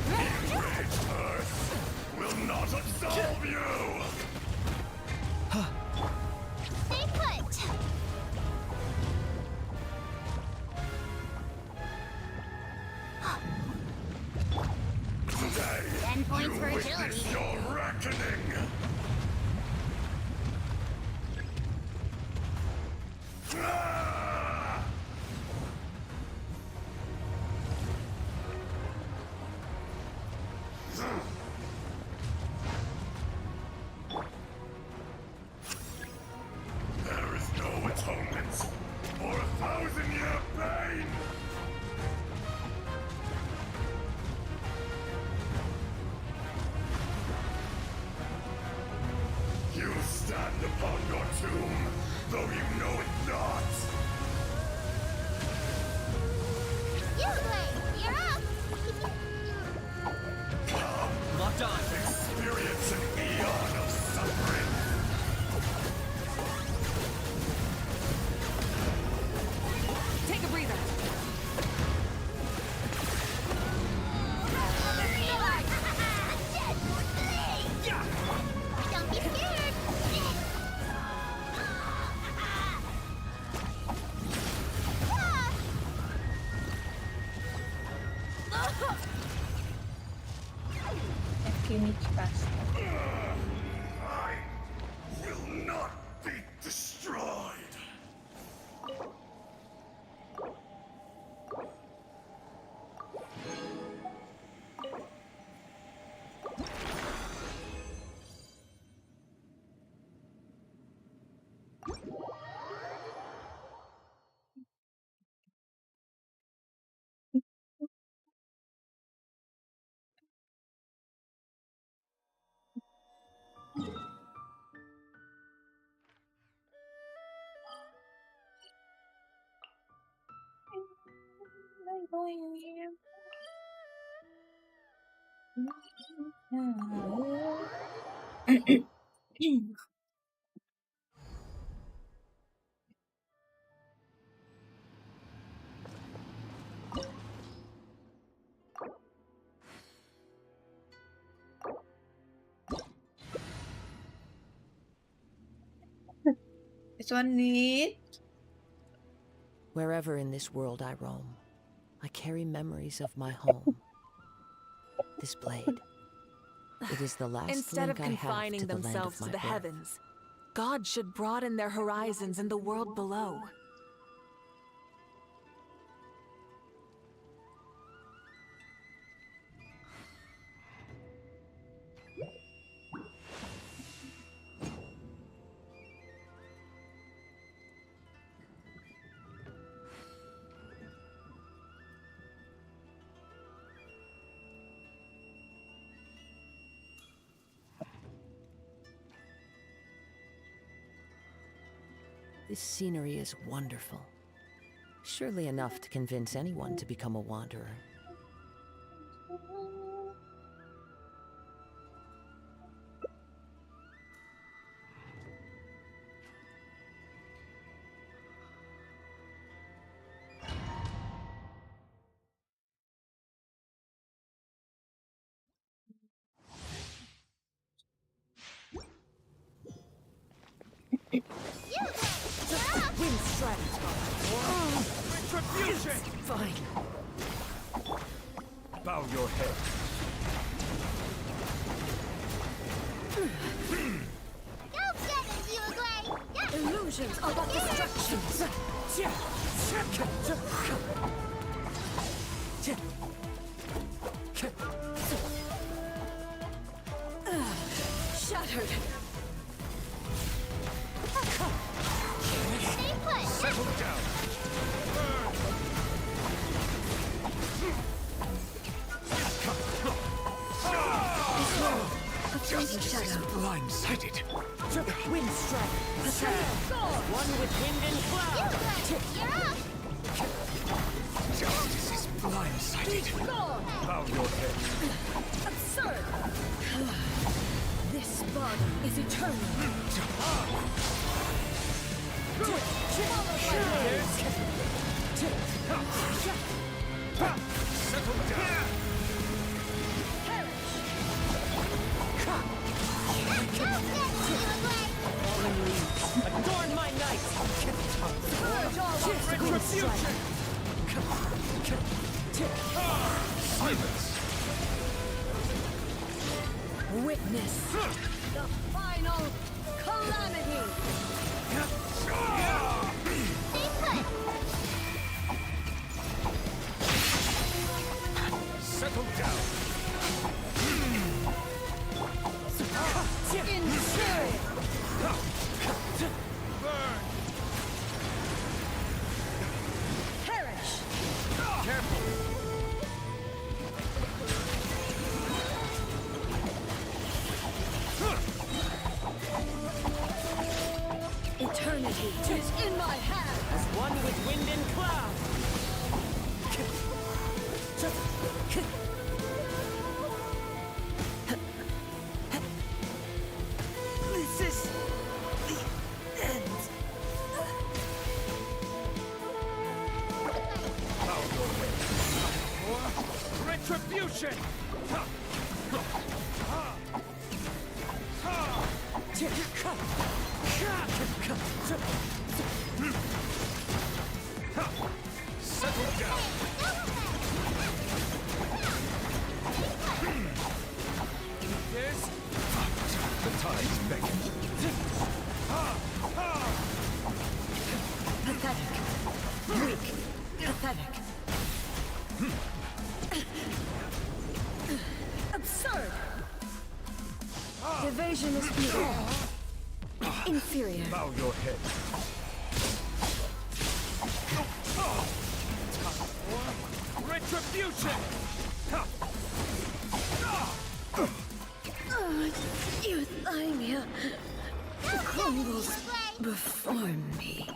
Enraged Earth will not absolve you! Stay put. Today, 10 points you hand upon your tomb, though you know it not. You're up! Locked on. Experience an eon of suffering. Take a breather. Don't be scared! I will not be destroyed. This one neat. Wherever in this world I roam, I carry memories of my home. This blade. It is the last Instead of link I have confining to the land themselves of my to the birth. heavens, God should broaden their horizons in the world below. This scenery is wonderful. Surely enough to convince anyone to become a wanderer. Retribution! Fine. Bow your head. Go get him, Uruguay! Yeah. Illusions are but distractions. Shattered. Stay put! Settle down. Shadow. Blindsided. Wind strike. One with wind and cloud. You're up! Justice is blindsided. Bow your head. Absurd. This body is eternal. Settle down. Fallen leaves, adorn my night. Purge all retribution. Silence. Witness the final calamity. Stay put! Settle down. Interior. Burn. Perish. Careful. Eternity is in my hands. As one with wind and cloud. This is the end. Retribution! Settle down. This? The tide's begging. Pathetic. Weak. Pathetic. Absurd. Evasion is futile. Inferior. Bow your head. Retribution! Euthymia crumbles before me.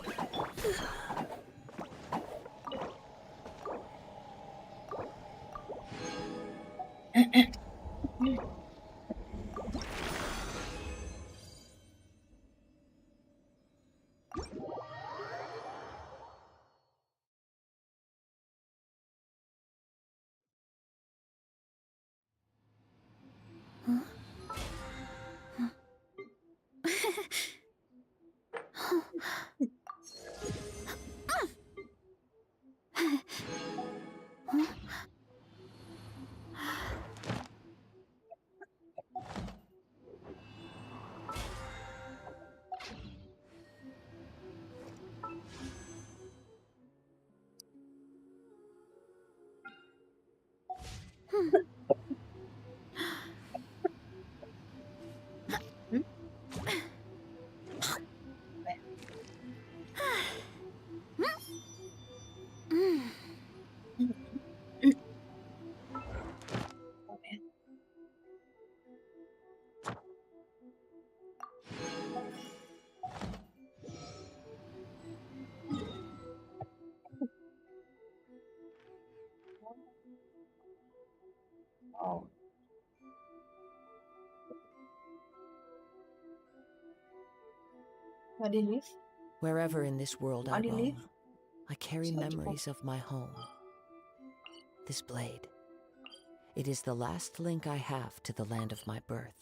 Oh. Where do you live? Wherever in this world I Where do you live? roam, I carry memories of my home. This blade. It is the last link I have to the land of my birth.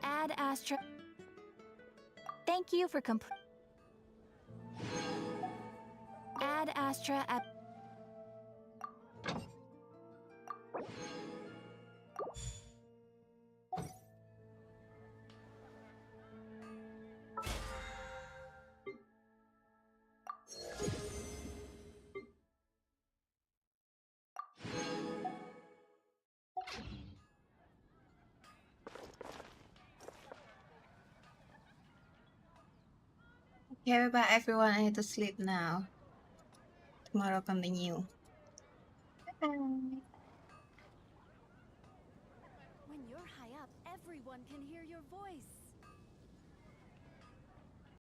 Ad Astra. Thank you for Ad Astra at. Okay, bye bye everyone. I need to sleep now. Tomorrow continue. Bye. When you're high up, everyone can hear your voice.